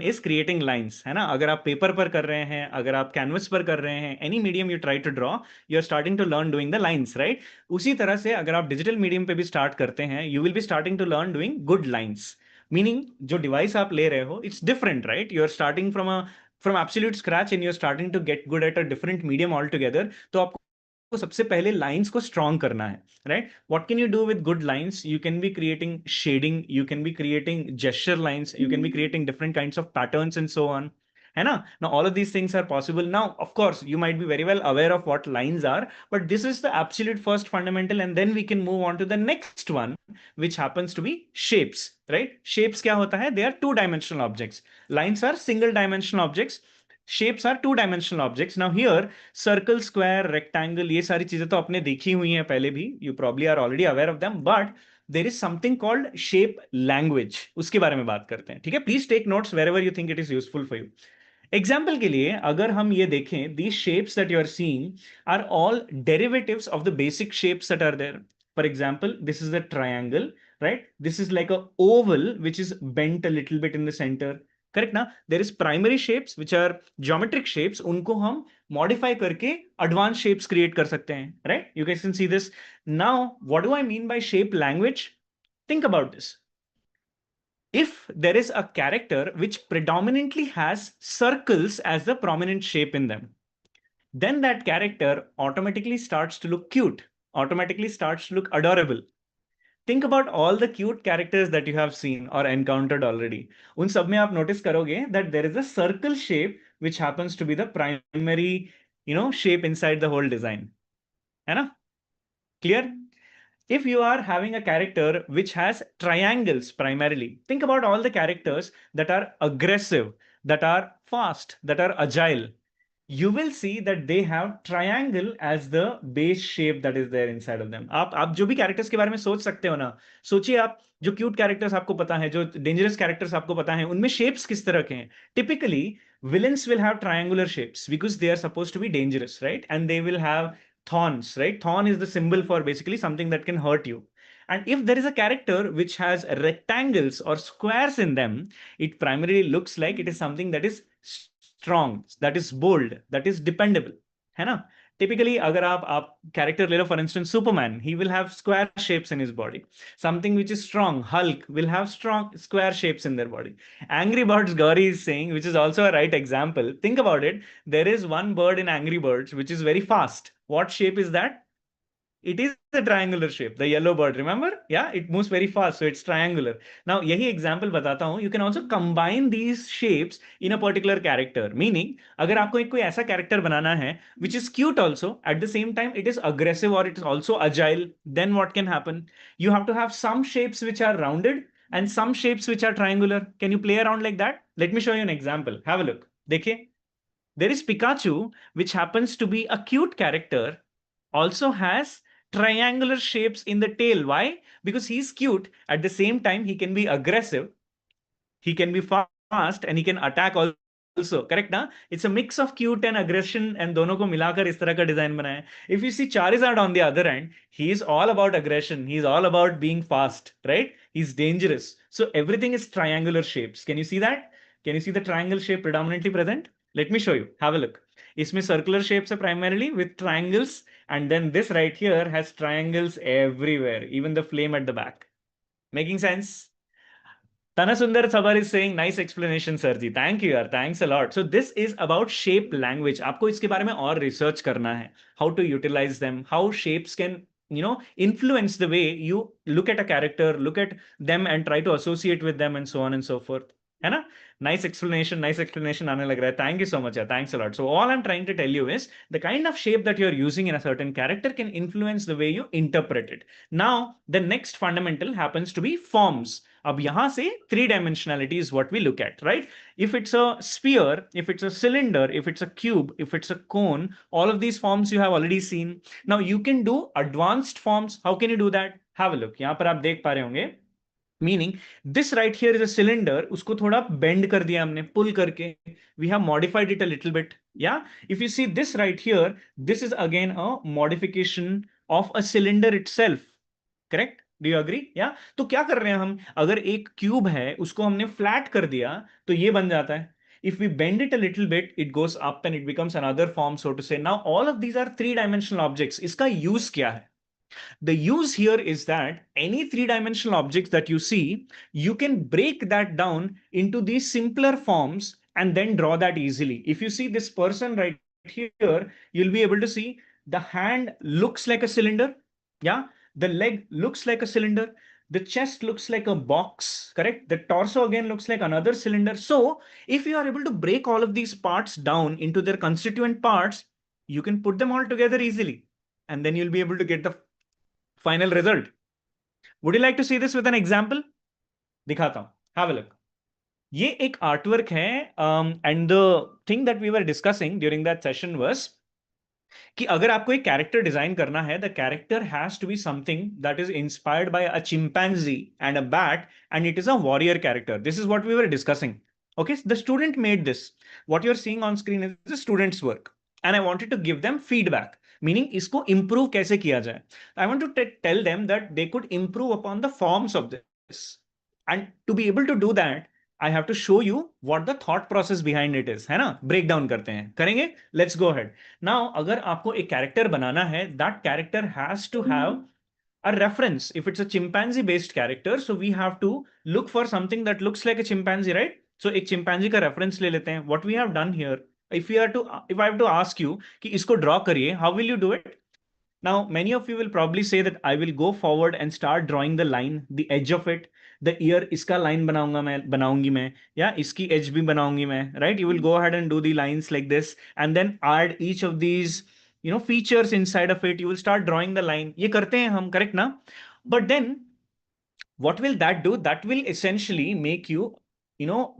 is creating lines, है ना? अगर आप पेपर पर कर रहे हैं, अगर आप कैनवस पर कर रहे हैं, any medium you try to draw, you are starting to learn doing the lines, right? उसी तरह से अगर आप डिजिटल मीडियम पे भी स्टार्ट करते हैं, you will be starting to learn doing good lines. Meaning जो डिवाइस आप ले रहे हो, it's different, right? You are starting from absolute scratch and you are starting to get good at a different medium all together. तो आपको सबसे पहले lines को स्ट्रॉन्ग करना है, right? What can you do with good lines? You can be creating shading, you can be creating gesture lines, you can be creating different kinds of patterns and so on, है ना? Now all of these things are possible. Now of course you might be very well aware of what lines are, but this is the absolute first fundamental, and then we can move on to the next one, which happens to be shapes, right? Shapes क्या होता है? They are two dimensional objects. Lines are single dimensional objects. Shapes are two dimensional objects. Now here circle, square, rectangle, ये सारी चीजें तो आपने देखी हुई हैं पहले भी. You probably are already aware of them, but there is something called shape language. उसके बारे में बात करते हैं, ठीक है? Please take notes wherever you think it is useful for you. Example के लिए अगर हम ये देखें, these shapes that you are seeing are all derivatives of the basic shapes that are there. For example, this is a triangle, right? This is like a oval which is bent a little bit in the center. Correct ना? There is primary shapes which are geometric shapes. उनको हम modify करके advanced shapes create कर सकते हैं, right? You guys can see this. Now, what do I mean by shape language? Think about this. If there is a character which predominantly has circles as the prominent shape in them, then that character automatically starts to look cute, automatically starts to look adorable. Think about all the cute characters that you have seen or encountered already. उन सब में आप notice करोगे that there is a circle shape which happens to be the primary, shape inside the whole design. है ना? Clear? If you are having a character which has triangles primarily, think about all the characters that are aggressive, that are fast, that are agile. You will see that they have triangle as the base shape that is there inside of them. आप जो भी characters के बारे में सोच सकते हो ना, सोचिए आप जो cute characters आपको पता है, जो dangerous characters आपको पता है, उनमें shapes किस तरह के हैं? Typically, villains will have triangular shapes because they are supposed to be dangerous, right? And they will have thorns, right? Thorn is the symbol for basically something that can hurt you. And if there is a character which has rectangles or squares in them, it primarily looks like it is something that is strong, that is bold, that is dependable, है ना? Typically, अगर आप character ले लो, for instance, Superman, he will have square shapes in his body. Something which is strong, Hulk, will have strong square shapes in their body. Angry Birds, Gauri is saying, which is also a right example. Think about it. There is one bird in Angry Birds which is very fast. What shape is that? It is a triangular shape, the yellow bird, remember? Yeah, it moves very fast, so it's triangular. Now, यही example बताता हूँ. You can also combine these shapes in a particular character. Meaning, अगर आपको एक कोई ऐसा character बनाना है, which is cute also, at the same time it is aggressive or it is also agile, then what can happen? You have to have some shapes which are rounded and some shapes which are triangular. Can you play around like that? Let me show you an example. Have a look. देखिए, there is Pikachu, which happens to be a cute character, also has triangular shapes in the tail. Why? Because he's cute. At the same time, he can be aggressive, he can be fast, and he can attack also. Correct na? It's a mix of cute and aggression, and दोनों को मिलाकर इस तरह का design बना है. If you see Charizard on the other end, he is all about aggression. He's all about being fast, right? He's dangerous. So everything is triangular shapes. Can you see that? Can you see the triangle shape predominantly present? Let me show you. Have a look. इसमें circular shapes are primarily with triangles, and then this right here has triangles everywhere, even the flame at the back. Making sense? Tana Sundar Sabar is saying, nice explanation, Sarji. Thank you, yaar. Thanks a lot. So this is about shape language. आपको इसके बारे में और research करना है. How to utilize them, how shapes can, influence the way you look at a character, look at them and try to associate with them and so on and so forth. है ना? Nice explanation आने लग रहा है. Thank you so much. Yeah, thanks a lot. So all I'm trying to tell you is the kind of shape that you're using in a certain character can influence the way you interpret it. Now, the next fundamental happens to be forms. अब यहाँ से three dimensionality is what we look at, right? If it's a sphere, if it's a cylinder, if it's a cube, if it's a cone, all of these forms you have already seen. Now you can do advanced forms. How can you do that? Have a look. यहाँ पर आप देख पा रहे होंगे. Meaning this right here is a cylinder. उसको थोड़ा bend कर दिया हमने, pull करके. We have modified it a little bit. Yeah. If you see this right here, this is again a modification of a cylinder itself. Correct? Do you agree? या तो क्या कर रहे हैं हम, अगर एक क्यूब है उसको हमने फ्लैट कर दिया तो ये बन जाता है. If we bend it a little bit, it goes up and it becomes another form, so to say. Now, all of these are three-dimensional objects. इसका use क्या है? The use here is that any three-dimensional objects that you see, you can break that down into these simpler forms and then draw that easily. If you see this person right here, you'll be able to see the hand looks like a cylinder. Yeah, the leg looks like a cylinder. The chest looks like a box, correct? The torso again looks like another cylinder. So if you are able to break all of these parts down into their constituent parts, you can put them all together easily. And then you'll be able to get the final result. Would you like to see this with an example? दिखाता हूं. Have a look. ये एक artwork है, and the thing that we were discussing during that session was कि अगर आपको एक character design करना है, the character has to be something that is inspired by a chimpanzee and a bat, and it is a warrior character. This is what we were discussing. Okay, the student made this. What you're seeing on screen is the student's work, and I wanted to give them feedback, meaning इसको improve कैसे किया जाए. I want to tell them that they could improve upon the forms of this, and to be able to do that, I have to show you what the thought process behind it is, है ना? Break down करते हैं, करेंगे. Let's go ahead. Now अगर आपको एक character बनाना है, that character has to have a reference. If it's a chimpanzee based character, so we have to look for something that looks like a chimpanzee, right? So एक chimpanzee का reference ले लेते हैं. What we have done here, if I have to ask you कि इसको draw करिए, how will you do it? Now, many of you will probably say that I will go forward and start drawing the line, the edge of it, the ear, इसका line बनाऊंगी मैं, या इसकी edge भी बनाऊंगी मैं, right? You will go ahead and do the lines like this, and then add each of these, features inside of it. You will start drawing the line. ये करते हैं हम, correct ना? But then, what will that do? That will essentially make you,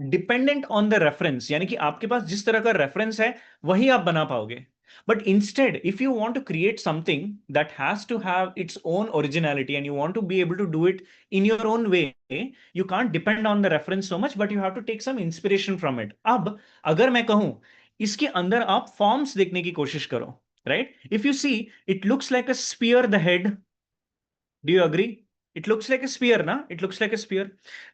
dependent on the reference. यानी कि आपके पास जिस तरह का reference है, वही आप बना पाओगे. But instead, if you want to create something that has to have its own originality and you want to be able to do it in your own way, you can't depend on the reference so much, but you have to take some inspiration from it. अब अगर मैं कहूं इसके अंदर आप forms देखने की कोशिश करो, right? If you see, it looks like a spear, the head. Do you agree? It looks like a spear, na? It looks like a spear.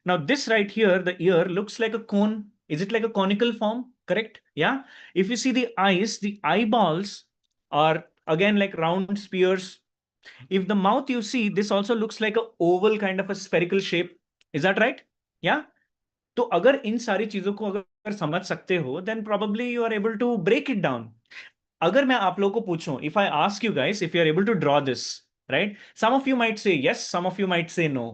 Now this right here, the ear looks like a cone. Is it like a conical form? Correct? Yeah. If you see the eyes, the eyeballs are again like round spears. If the mouth you see, this also looks like a oval kind of a spherical shape. Is that right? Yeah. तो अगर इन सारी चीजों को अगर समझ सकते हो, then probably you are able to break it down. अगर मैं आप लोगों को पूछूं, if I ask you guys if you are able to draw this, right? Some of you might say yes, some of you might say no.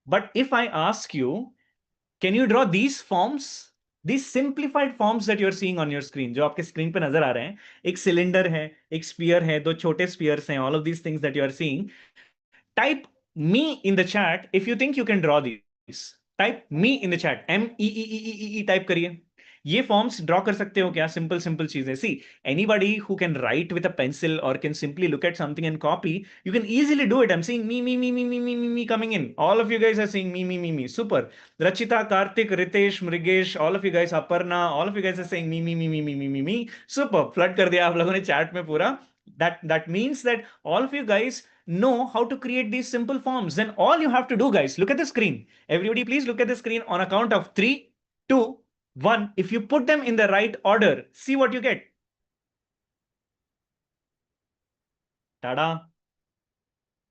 But if I ask you, can you draw these forms? These simplified forms that you're seeing on your screen, जो आपके screen पे नजर आ रहे हैं, एक cylinder है, एक spear है, दो छोटे स्पीयर्स हैं, all of these things that you are seeing. Type me in the chat if you think you can draw these. Type me in the chat. MEEEEE type करिए. ये फॉर्म्स ड्रॉ कर सकते हो क्या? सिंपल सिंपल चीजें. See, anybody who can write with a pencil और can simply look at something and copy, you can easily do it. I'm seeing me coming in. All of you guys are saying me. Super. Rachita, Karthik, Ritesh, Mrigesh, all of you guys, Aparna, all of you guys are saying me. Super. Flood कर दिया आप लोगों ने chat में पूरा. That means that all of you guys know how to create these simple forms. Then all you have to do, guys, look at the screen. Everybody, please look at the screen on a count of 3, 2, 1. If you put them in the right order, see what you get. Tada!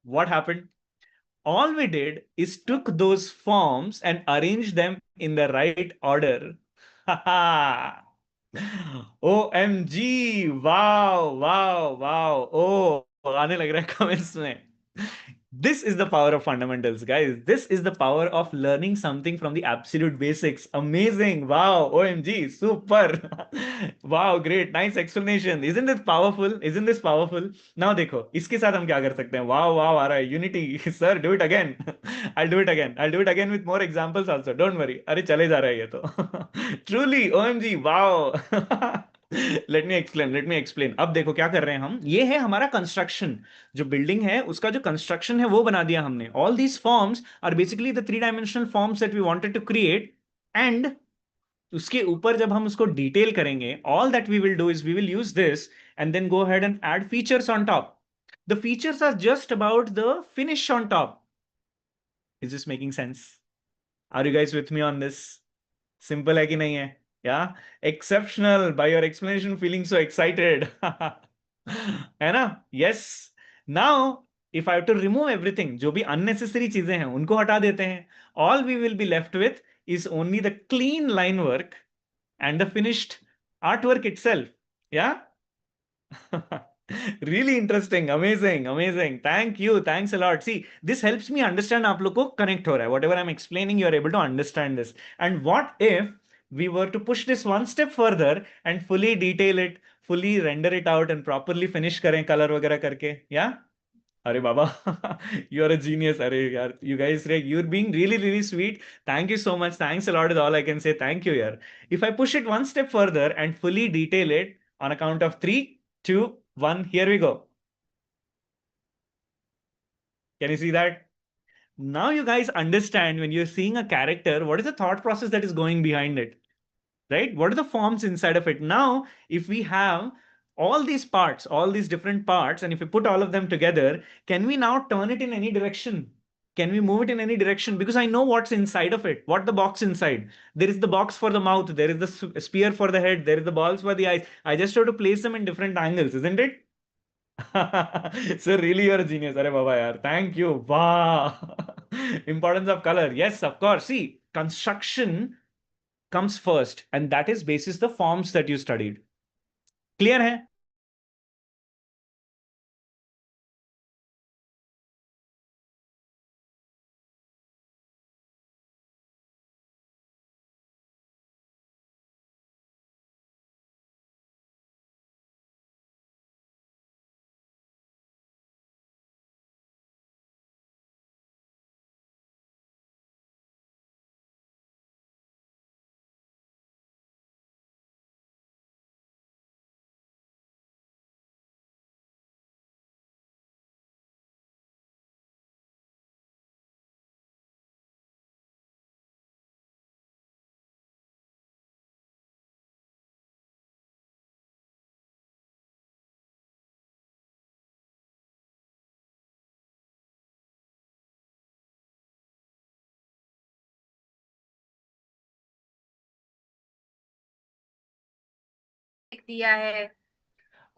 What happened? All we did is took those forms and arranged them in the right order. OMG! Wow! Oh, आने लग रहा है comments में. This is the power of fundamentals, guys. This is the power of learning something from the absolute basics. Amazing. Wow. OMG. Super. Wow. Great. Nice explanation. Isn't this powerful? Isn't this powerful? Now देखो, इसके साथ हम क्या कर सकते हैं? Wow. आ रहा है. Unity. Sir, do it again. I'll do it again. I'll do it again with more examples also. Don't worry. अरे चले जा रहा है ये तो. Truly. OMG. Wow. Let me explain. अब देखो क्या कर रहे हैं हम. ये है हमारा कंस्ट्रक्शन. जो बिल्डिंग है उसका जो कंस्ट्रक्शन है वो बना दिया हमने. All these forms are basically the three dimensional forms that we wanted to create. And उसके ऊपर जब हम उसको डिटेल करेंगे, all that we will do is we will use this and then go ahead and add features on top. The features are just about the finish on top. Is this making sense? Are you guys with me on this? Simple hai ki nahi hai? Yeah, exceptional. By your explanation, feeling so excited. है ना? Yes. Now, if I have to remove everything, जो भी unnecessary चीजें हैं, उनको हटा देते हैं. All we will be left with is only the clean line work and the finished artwork itself. Yeah. Really interesting, amazing. Thank you, thanks a lot. See, this helps me understand आप लोग को connect हो रहा है. Whatever I'm explaining, you are able to understand this. And what if we were to push this one step further and fully detail it, fully render it out and properly finish करें color वगैरह करके? Yeah. अरे बाबा, you are a genius. अरे यार, you guys, you're being really sweet. Thank you so much. Thanks a lot is all I can say. Thank you, yaar. If I push it one step further and fully detail it on a count of 3, 2, 1, here we go. Can you see that? Now you guys understand when you're seeing a character, what is the thought process that is going behind it? Right? What are the forms inside of it? Now, if we have all these parts, all these different parts, and if we put all of them together, can we now turn it in any direction? Can we move it in any direction? Because I know what's inside of it, what the box inside. There is the box for the mouth, there is the spear for the head, there is the balls for the eyes. I just have to place them in different angles, isn't it? So really, you're a genius. Arey baba yaar. Thank you. Wow. Importance of color. Yes, of course. See, construction comes first, and that is basis the forms that you studied. Clear hai? दिया है.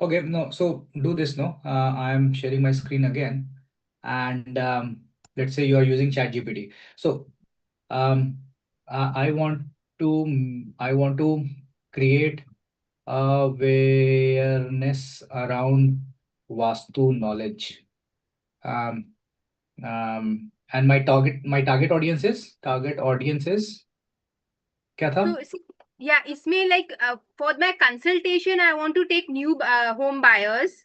Okay, no, so do this, no? I am sharing my screen again, and let's say you are using ChatGPT. So I want to create awareness around Vastu knowledge. And my target audience is क्या था? So, yeah, इसमें like for my consultation, I want to take new home buyers.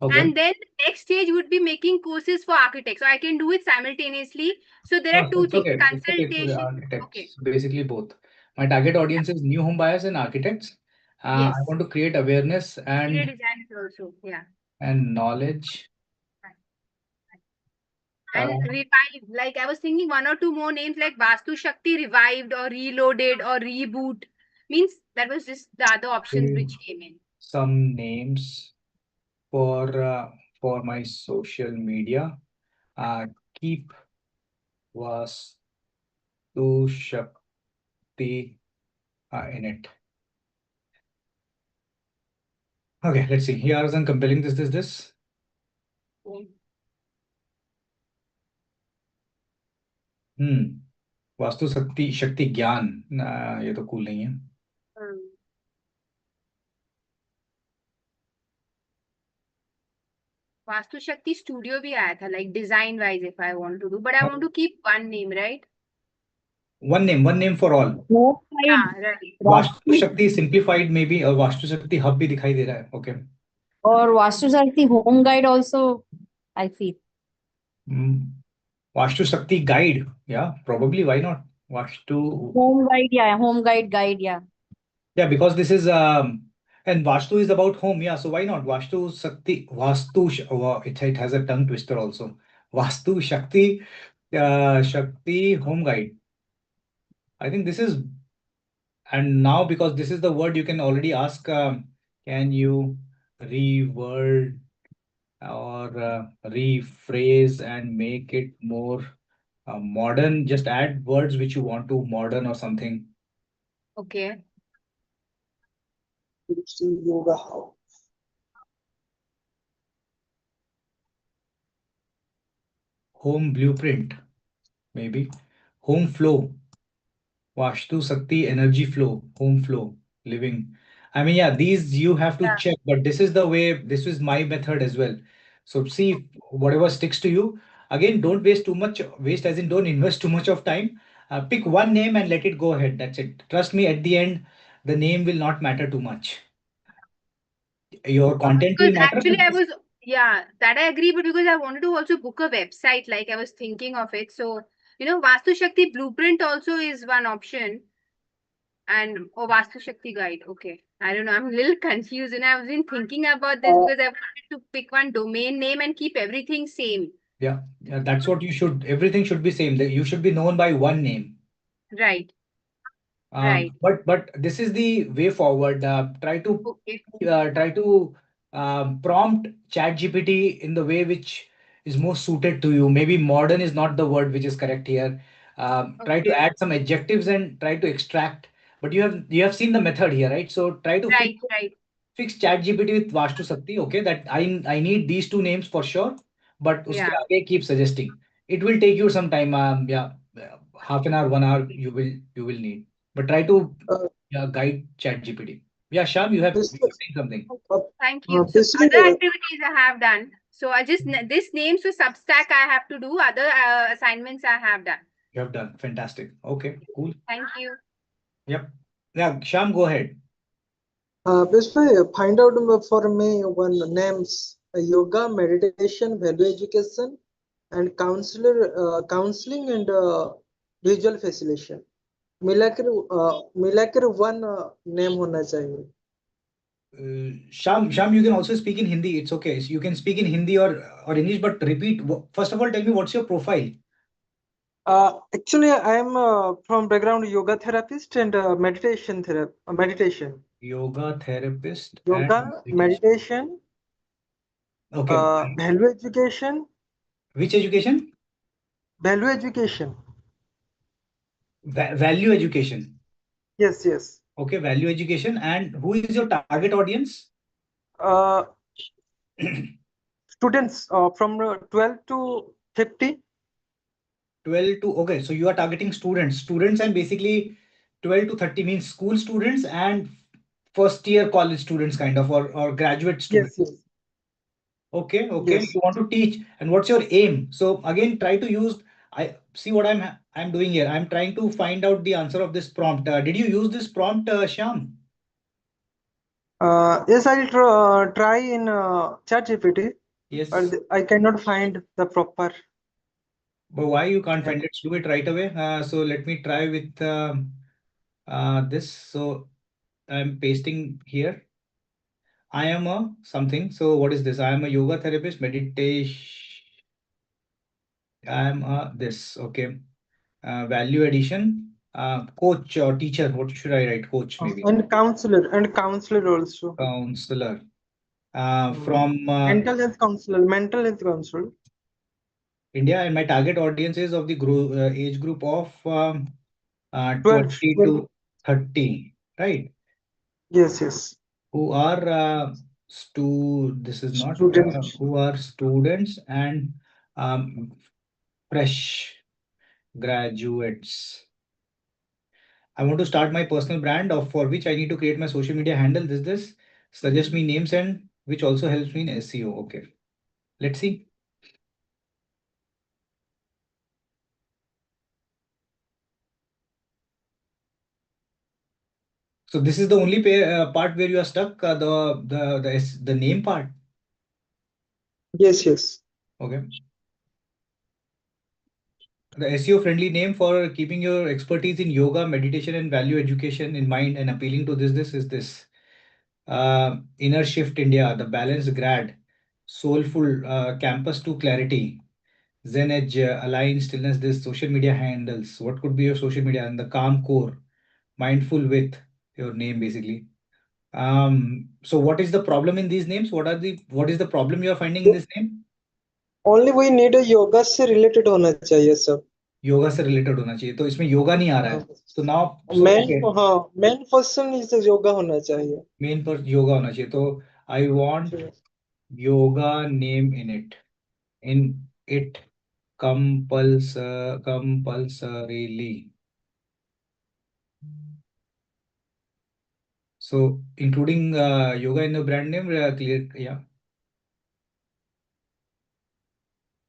Okay. And then the next stage would be making courses for architects. So I can do it simultaneously. So there are two It's things. okay. It's okay for the Consultation. architects. Okay. Basically both. My target audience is new home buyers and architects. I Yes. want to create awareness Interior and designers also. Yeah. knowledge. And revive. Like I was thinking one or two more names like Vastu Shakti revived or reloaded or reboot. Means that was just the other options which came in. Some names for my social media. Keep Vastu Shakti in it. Okay, let's see. Here are some compelling this. Vastu शक्ति ज्ञान ये तो cool नहीं है. Vastu Shakti studio भी आया था like design wise if I want to do, but I want to keep one name, right? One name for all. Yeah, right. Vastu शक्ति simplified maybe और वास्तु शक्ति हब भी दिखाई दे रहा है. Okay. और वास्तु शक्ति home guide also I feel. Vastu शक्ति guide, yeah, probably, why not? Vastu home guide, yeah, home guide, yeah. Yeah, because this is and Vastu is about home, yeah, so why not? Vastu Shakti, it has a tongue twister also. Vastu Shakti, Shakti home guide. I think this is, and now because this is the word, you can already ask, can you reword or rephrase and make it more Modern, just add words which you want to modern or something. Okay. Yoga house. Home blueprint, maybe. Home flow. Vastu Sakti, energy flow, home flow, living. I mean, yeah, these you have to Yeah. check, but this is the way, this is my method as well. So see whatever sticks to you. Again, don't waste too much, waste as in don't invest too much of time. Pick one name and let it go ahead. That's it. Trust me, at the end, the name will not matter too much. Your content will Because matter, actually but I was, yeah, that I agree, but because I wanted to also book a website, like I was thinking of it. So, Vastu Shakti Blueprint also is one option. And Vastu Shakti Guide. Okay. I don't know. I'm a little confused. And I've been thinking about this because I wanted to pick one domain name and keep everything same. yeah, that's what you should, everything should be same. You should be known by one name. Right. Right. But this is the way forward. Try to Okay. prompt ChatGPT in the way which is most suited to you. Maybe modern is not the word which is correct here. Try to Okay. add some adjectives and try to extract. But you have seen the method here, right? So try to Right. Right. fix ChatGPT with Vastu Sakti. Okay, that I need these two names for sure. But uske Yeah. aage keep suggesting. It will take you some time. Yeah, half an hour, 1 hour you will need. But try to Uh, guide ChatGPT. Yeah, Sham, you have This, saying something. Thank you. So basically, other activities I have done. So I just this names for Substack I have to do. Other assignments I have done. You have done fantastic. Okay, cool. Thank you. Yep. Yeah, Sham, go ahead. basically, find out for me one names: yoga, meditation, value education, and counseling and visual facilitation. मिलाकर one name होना चाहिए. Sham, you can also speak in Hindi. It's okay. So you can speak in Hindi or English, but repeat. First of all, tell me what's your profile. Actually, I am from background yoga therapist and meditation. Yoga therapist Yoga, and meditation, okay. value education, Which education? value education. Value education. Yes, yes. Okay, value education. And who is your target audience? Uh, students from 12 to 50. 12 to, okay, so you are targeting students and basically 12 to 30 means school students and first year college students kind of or graduate students. Yes, yes. Okay, Yes. you want to teach and what's your aim? So again, try to use, I see what I'm doing here. I'm trying to find out the answer of this prompt. Did you use this prompt, Shyam? Yes, I'll try in ChatGPT, Yes. but I cannot find the proper. But why you can't find it? Do it right away. So let me try with this. So I'm pasting here. I am a something. So what is this? I am a yoga therapist, meditation. I am a this. Okay. Value addition. Coach or teacher. What should I write? Coach maybe. And counselor also. Counselor. From Mental health counselor. India, and my target audience is of the age group of 12. 20 to 30, right? Yes, yes. Who are this is not Students. who are students and fresh graduates. I want to start my personal brand for which I need to create my social media handle. This suggest me names and which also helps me in SEO. Okay, let's see. So this is the only part where you are stuck. The name part. Yes, yes. Okay. The SEO friendly name for keeping your expertise in yoga, meditation, and value education in mind and appealing to this is this. Inner Shift India, the Balanced Grad, Soulful, Campus to Clarity, Zen Edge, Align Stillness, this social media handles. What could be your social media? And the Calm Core, Mindful with your name basically. So what is the problem in these names? What is the problem you are finding in this name? Only we need a yoga से related होना चाहिए सब. योगा से related होना चाहिए, तो इसमें योगा नहीं आ रहा है, तो नाउ मेन हाँ मेन पर्सन इज योगा होना चाहिए। मेन पर योगा होना चाहिए, तो I want yoga name in it compulsorily, so including yoga in the brand name, clear, yeah.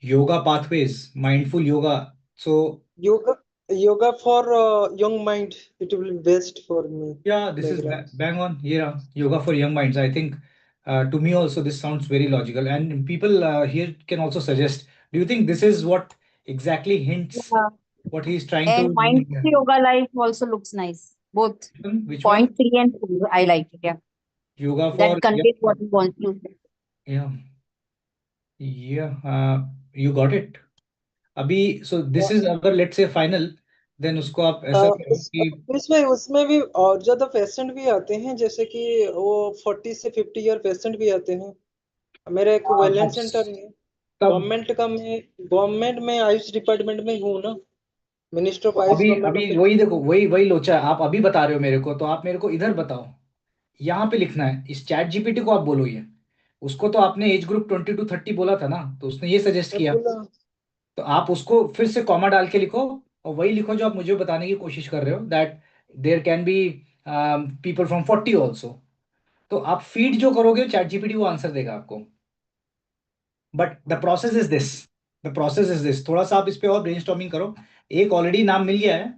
Yoga pathways, mindful yoga, so Yoga for young mind, it will be best for me. yeah, this is Background. bang on. Yeah, yoga for young minds, I think. To me also this sounds very logical, and people here can also suggest, do you think this is what exactly hints Yeah. what he's trying to And mindful yoga life also looks nice. Both which one? point 3 and 4, I like it. Yeah. Yoga for That contains what you want to. yeah. Yeah, you got it. अभी so this is अगर let's say final, then उसको आप ऐसा करो कि उसमें उसमें भी और ज्यादा पेशेंट भी आते हैं, जैसे कि वो 40 से 50 ईयर पेशेंट भी आते हैं। मेरा एक वेलनेस सेंटर है तब गवर्नमेंट का, मैं गवर्नमेंट में आयुष डिपार्टमेंट में हूँ ना, मिनिस्टर ऑफ तो आयुष अभी गवर्नमेंट अभी ऑफ। वही देखो, वही लोचा आप अभी बता रहे हो मेरे को, तो आप मेरे को इधर बताओ, यहाँ पे लिखना है, इस चैट जीपीटी को आप बोलो ये, उसको तो आपने एज ग्रुप 20 to 30 बोला था ना, तो उसने ये सजेस्ट किया, तो आप उसको फिर से कॉमा डाल के लिखो, और वही लिखो जो आप मुझे बताने की कोशिश कर रहे हो, that there can be people from 40 also, तो आप फीड जो करोगे चैट जीपीटी वो आंसर देगा आपको, but the process is this, थोड़ा सा आप इस पे और ब्रेनस्टॉर्मिंग करो, एक ऑलरेडी नाम मिल गया है,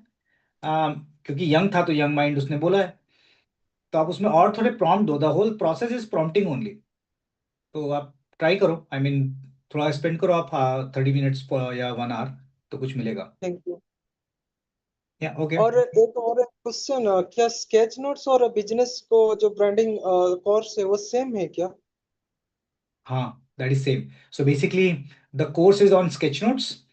क्योंकि यंग था तो यंग माइंड उसने बोला है, तो आप उसमें और थोड़े प्रॉम्प्ट दो, the whole process is prompting only, तो आप ट्राई करो, आई मीन थोड़ा स्पेंड करो आप 30 मिनट्स या 1 आवर, तो कुछ मिलेगा। Thank you. या ओके। और एक और क्वेश्चन, क्या स्केच नोट्स और बिजनेस को जो ब्रांडिंग कोर्स है वो सेम है क्या? हाँ, that is same. So basically, the course is on sketch notes.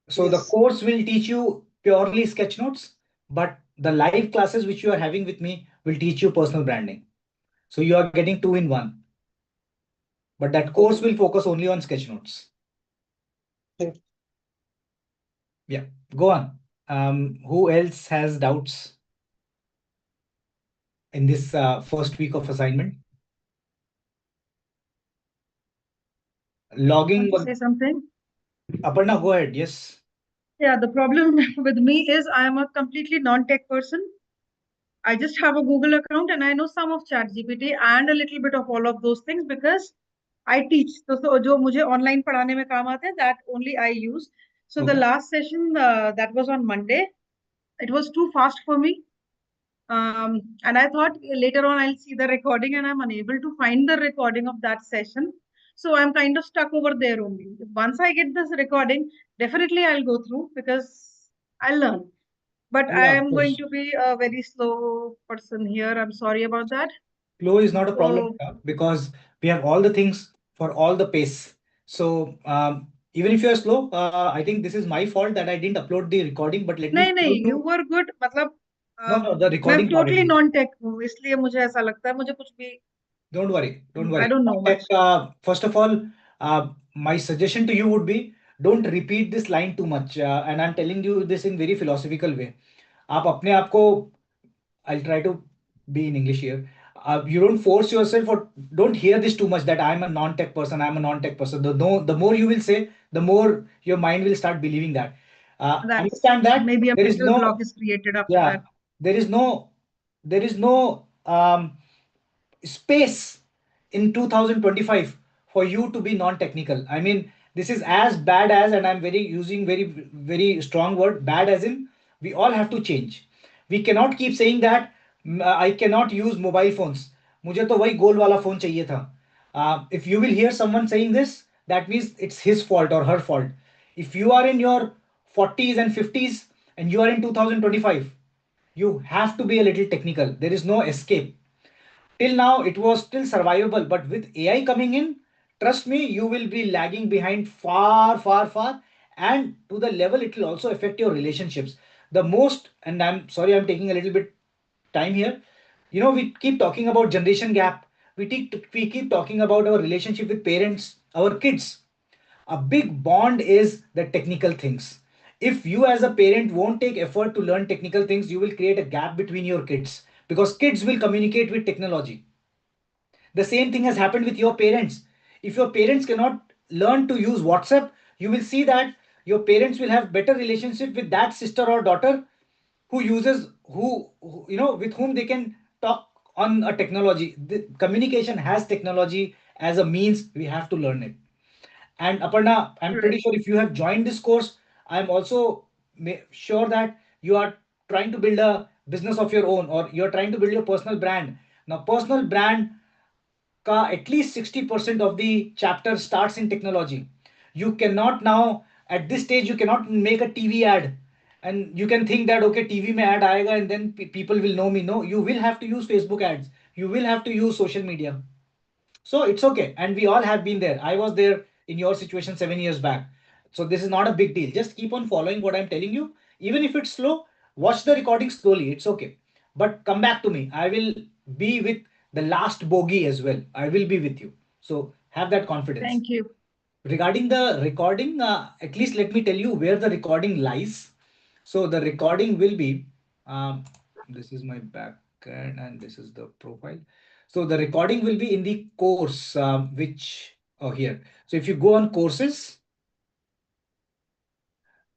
So the Yes. course will teach you purely sketch notes, but the live classes which you are having with me will teach you personal branding. So you are getting 2 in 1. But that course will focus only on sketch notes. Thank you. Yeah, go on. Who else has doubts in this first week of assignment? Logging. Want to say something? Aparna, go ahead. Yes. Yeah, the problem with me is I am a completely non-tech person. I just have a Google account and I know some of ChatGPT and a little bit of all of those things because I teach. So जो मुझे online पढ़ाने में काम आते हैं, that only I use. So the Okay. last session that was on Monday, it was too fast for me. And I thought later on I'll see the recording and I'm unable to find the recording of that session. So I'm kind of stuck over there only. Once I get this recording, definitely I'll go through because I'll learn. But I Yeah, of am going course. to be a very slow person here. I'm sorry about that. Flow is not a problem So because we have all the things for all the pace. So even if you are slow, I think this is my fault that I didn't upload the recording. But let me नहीं show नहीं, you you. were good. मतलब No, the मैं recording part. totally non-tech हूँ, इसलिए मुझे ऐसा लगता है मुझे कुछ भी Don't worry. Don't worry. I don't know much. First of all, my suggestion to you would be don't repeat this line too much. And I'm telling you this in very philosophical way. आप अपने आप को, I'll try to be in English here. You don't force yourself or don't hear this too much that I'm a non-tech person. I'm a non-tech person. The more you will say, the more your mind will start believing that. That's Understand that maybe a there is mental block no, is created after yeah, that. there is no space in 2025 for you to be non-technical. I mean, this is as bad as, and I'm very using very strong word, bad as in we all have to change. We cannot keep saying that I cannot use mobile phones. मुझे तो वही गोल वाला phone चाहिए था. If you will hear someone saying this, that means it's his fault or her fault. If you are in your 40s and 50s and you are in 2025, you have to be a little technical. There is no escape. Till now it was still survivable, but with AI coming in, trust me, you will be lagging behind far, and to the level it will also affect your relationships the most. And I'm sorry, I'm taking a little bit time here. We keep talking about generation gap, we keep talking about our relationship with parents, our kids. A big bond is the technical things. If you as a parent won't take effort to learn technical things, you will create a gap between your kids, because kids will communicate with technology. The same thing has happened with your parents. If your parents cannot learn to use WhatsApp, you will see that your parents will have better relationship with that sister or daughter who uses with whom they can talk on a technology. The communication has technology as a means. We have to learn it. And Aparna, I'm pretty Right. sure if you have joined this course, I'm also sure that you are trying to build a business of your own, or you're trying to build your personal brand. Now, personal brand ka at least 60% of the chapter starts in technology. You cannot now, at this stage, you cannot make a TV ad and you can think that, okay, TV mein ad aayega and then people will know me. No, you will have to use Facebook ads. You will have to use social media. So it's okay. And we all have been there. I was there in your situation 7 years back. So this is not a big deal. Just keep on following what I'm telling you. Even if it's slow, watch the recording slowly. It's okay. But come back to me. I will be with the last bogey as well. I will be with you. So have that confidence. Thank you. Regarding the recording, at least let me tell you where the recording lies. So the recording will be, this is my backend and this is the profile. So the recording will be in the course, here. So if you go on courses,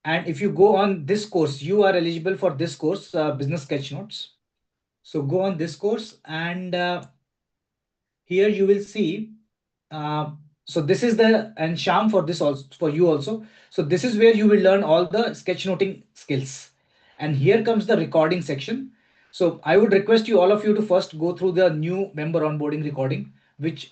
and if you go on this course, you are eligible for this course, Business Sketch Notes. So go on this course, and here you will see, so this is and Sham for this also, for you also. So this is where you will learn all the sketchnoting skills. And here comes the recording section. So I would request you, all of you, to first go through the new member onboarding recording, which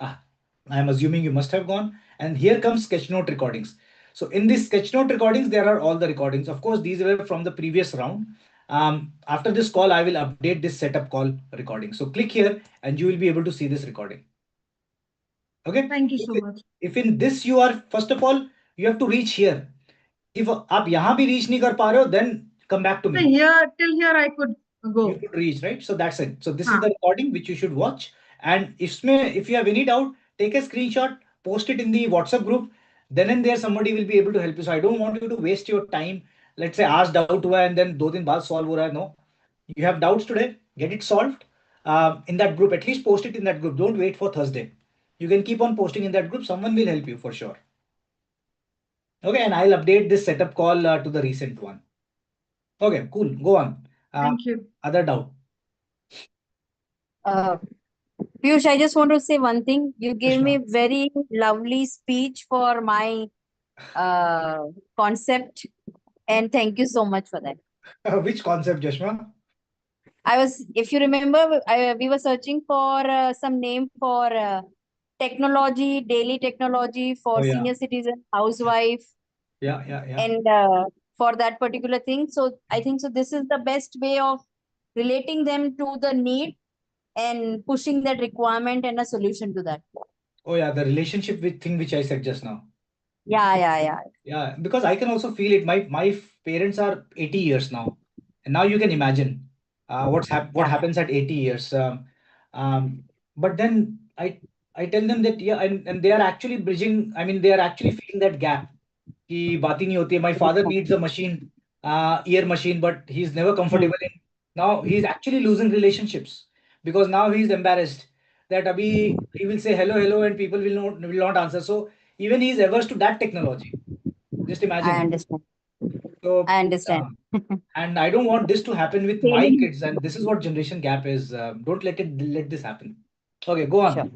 I'm assuming you must have gone. And here comes sketchnote recordings. So in these sketchnote recordings, there are all the recordings. Of course, these were from the previous round. After this call, I will update this setup call recording. So click here and you will be able to see this recording. Okay. Thank you so much. If in this you are, first of all, you have to reach here. If आप यहाँ भी reach नहीं कर पा रहे हो, then come back to So me. here, till here I could go. You could reach, right? So that's it. So this is the recording which you should watch. And if you have any doubt, take a screenshot, post it in the WhatsApp group. Then and there somebody will be able to help you. So I don't want you to waste your time. Let's say ask doubt हुआ and then 2 दिन बाद solve हो रहा है. No, you have doubts today, get it solved in that group. At least post it in that group. Don't wait for Thursday. You can keep on posting in that group. Someone will help you for sure. Okay, and I'll update this setup call to the recent one. Okay, cool. Go on. Thank you. Other doubt? Piyush, I just want to say one thing. You gave me Krishna. very lovely speech for my concept, and thank you so much for that. Which concept, Jashma? If you remember, we were searching for some name for technology, daily technology for Oh, yeah. senior citizen, housewife, Yeah. and for that particular thing. So I think so this is the best way of relating them to the need and pushing that requirement and a solution to that. Oh, yeah. The relationship with thing which I said just now. Yeah. Yeah, because I can also feel it. My parents are 80 years now, and now you can imagine what happens at 80 years. But then I tell them that, yeah, and they are actually bridging. I mean, they are actually filling that gap. कि बात ही नहीं होती है. My father needs a machine, ear machine, but he's never comfortable in. Now he's actually losing relationships because now he's embarrassed that abhi he will say hello and people will not answer. So even he's averse to that technology. Just imagine. I understand. So, I understand. and I don't want this to happen with my Failing. kids. And this is what generation gap is. Don't let this happen. Okay, go on. Sure.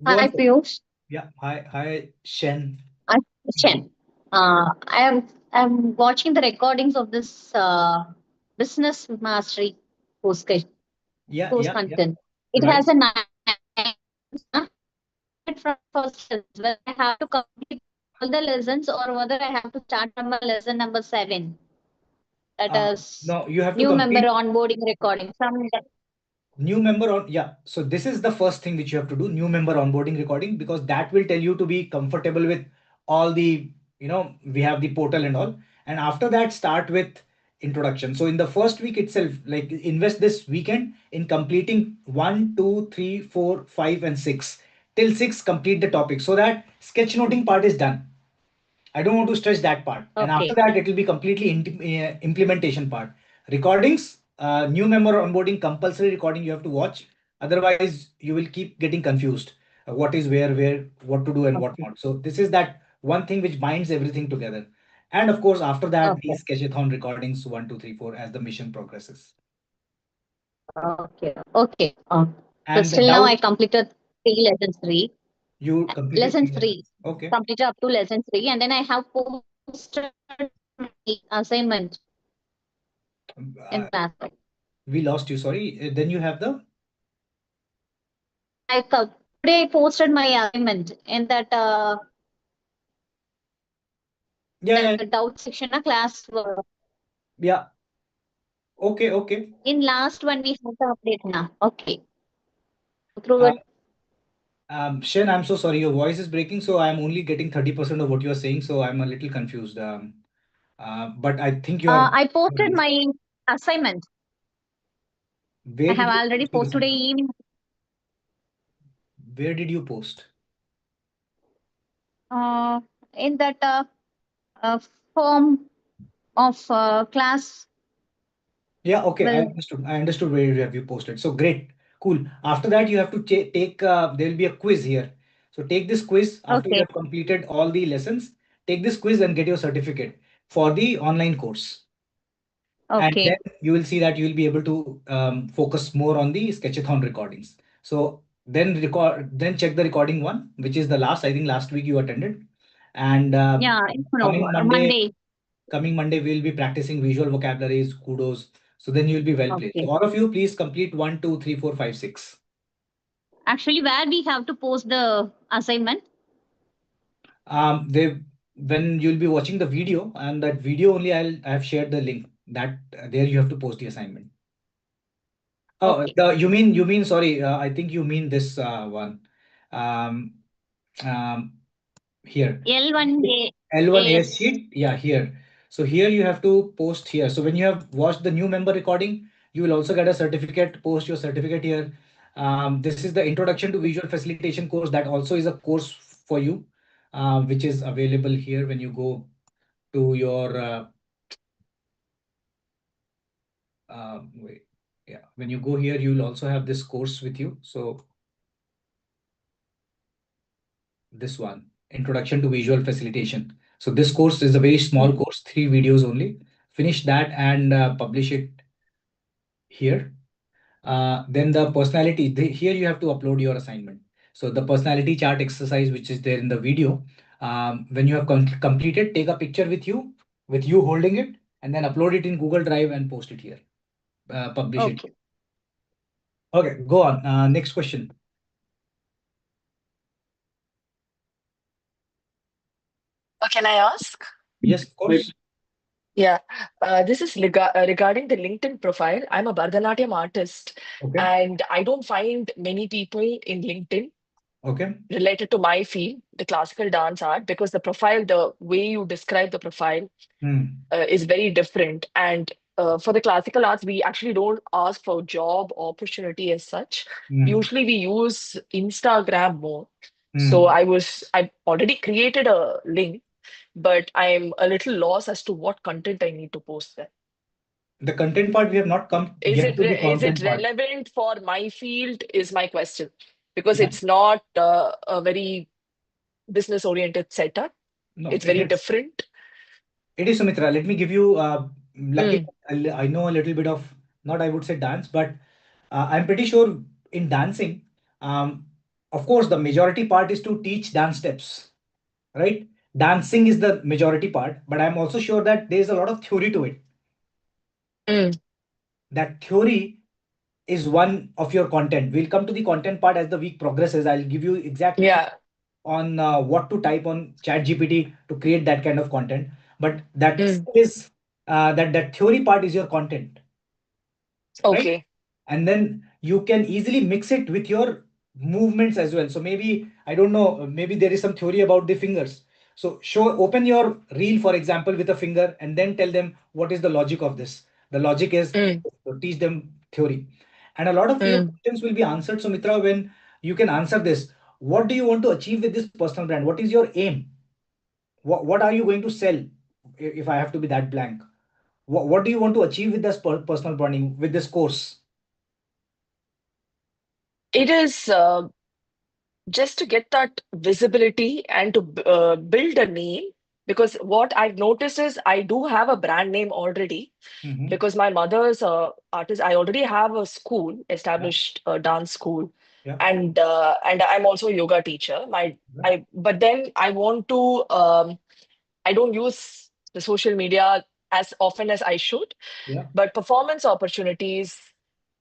Go Hi, on. Piyush. Yeah. Hi, Shen. I'm Chen. I'm watching the recordings of this business mastery course content. It Right. has a 9 from first lesson. Whether I have to complete all the lessons or whether I have to start from a lesson number 7. That is No, you have to new complete. member onboarding recording. New member on, yeah. So this is the first thing which you have to do, new member onboarding recording, because that will tell you to be comfortable with all the, we have the portal and all. And after that, start with introduction. So in the first week itself, like invest this weekend in completing 1, 2, 3, 4, 5, and 6. till 6, complete the topic so that sketchnoting part is done. I don't want to stress that part. And after Okay. that, it will be completely implementation part. Recordings, new member onboarding, compulsory recording you have to watch. Otherwise, you will keep getting confused. What is where, what to do and what Okay. not. So this is that one thing which binds everything together. And of course, after that, Okay. these sketchathon recordings 1, 2, 3, 4 as the mission progresses. Okay. Okay. So And the still now I doubt completed lesson 3. you completed Lesson three 3. lessons. Okay. Completed up to lesson 3, and then I have posted my assignment in class. We lost you. Sorry. Then you have the Today I posted my assignment in that yeah. doubt section of class. Yeah. Okay. In last one we have to update now. Okay. Through it. Shen, I'm so sorry. Your voice is breaking, so I'm only getting 30% of what you are saying. So I'm a little confused. But I think you are. I posted my assignment. Where I did have you already post posted today evening. Where did you post? In that form of class. Yeah, okay. I Well, understood. I understood where you have you posted. So great, cool. After that, you have to take. There will be a quiz here. So take this quiz after you okay. have completed all the lessons. Take this quiz and get your certificate for the online course. And Okay. then you will see that you will be able to focus more on the sketchathon recordings. So then check the recording one, which is the last, I think last week you attended. And Yeah, no, coming Monday, we'll be practicing visual vocabularies, kudos. So then you'll be well placed. Okay. So all of you, please complete 1, 2, 3, 4, 5, 6. Actually, where we have to post the assignment? When you'll be watching the video, and that video only I have shared the link that there you have to post the assignment. Oh, Okay. you mean, sorry, I think you mean this one. Um, Here. L1A. L1 AS AS. sheet, yeah, here. So here you have to post here. So when you have watched the new member recording, you will also get a certificate, post your certificate here. This is the Introduction to Visual Facilitation course that also is a course for you, which is available here when you go to your, wait, yeah, when you go here, you will also have this course with you. So this one, Introduction to Visual Facilitation. So this course is a very small course, 3 videos only. Finish that and publish it here. Then the personality, here you have to upload your assignment. So the personality chart exercise, which is there in the video, when you have completed, take a picture with you holding it, and then upload it in Google Drive and post it here. Publish it. Okay, go on. Next question. Can I ask? Yes, of course. Yeah, this is regarding the LinkedIn profile. I'm a Bharatanatyam artist, Okay. and I don't find many people in LinkedIn Okay. related to my field, the classical dance art, because the profile, the way you describe the profile, is very different. And for the classical arts, we actually don't ask for job opportunity as such. Usually, we use Instagram more. So I've already created a link, but I'm a little lost as to what content I need to post there. The content part we have not come Is yet to the it content part. relevant for my field is my question, because Yeah. it's not a very business oriented setup. No, It's it very is. different. It is, Sumitra. Let me give you, lucky, I know a little bit of, not I would say dance, but I'm pretty sure in dancing, of course, the majority part is to teach dance steps, right? Dancing is the majority part, but I'm also sure that there's a lot of theory to it. That theory is one of your content. We'll come to the content part as the week progresses. I'll give you exactly on what to type on ChatGPT to create that kind of content. But that is that theory part is your content. Okay. Right? And then you can easily mix it with your movements as well. So maybe, I don't know, maybe there is some theory about the fingers. So open your reel, for example, with a finger and then tell them what is the logic of this. The logic is to teach them theory. And a lot of your questions will be answered, Sumitra, when you can answer this. what do you want to achieve with this personal brand? What is your aim? What are you going to sell? If I have to be that blank, what do you want to achieve with this personal branding, with this course? It is just to get that visibility and to build a name. Because what I've noticed is I do have a brand name already. Mhm. Because my mother's artist, I already have a school, established dance school, Yeah. and I'm also a yoga teacher. But then I want to I don't use the social media as often as I should. Yeah. But performance opportunities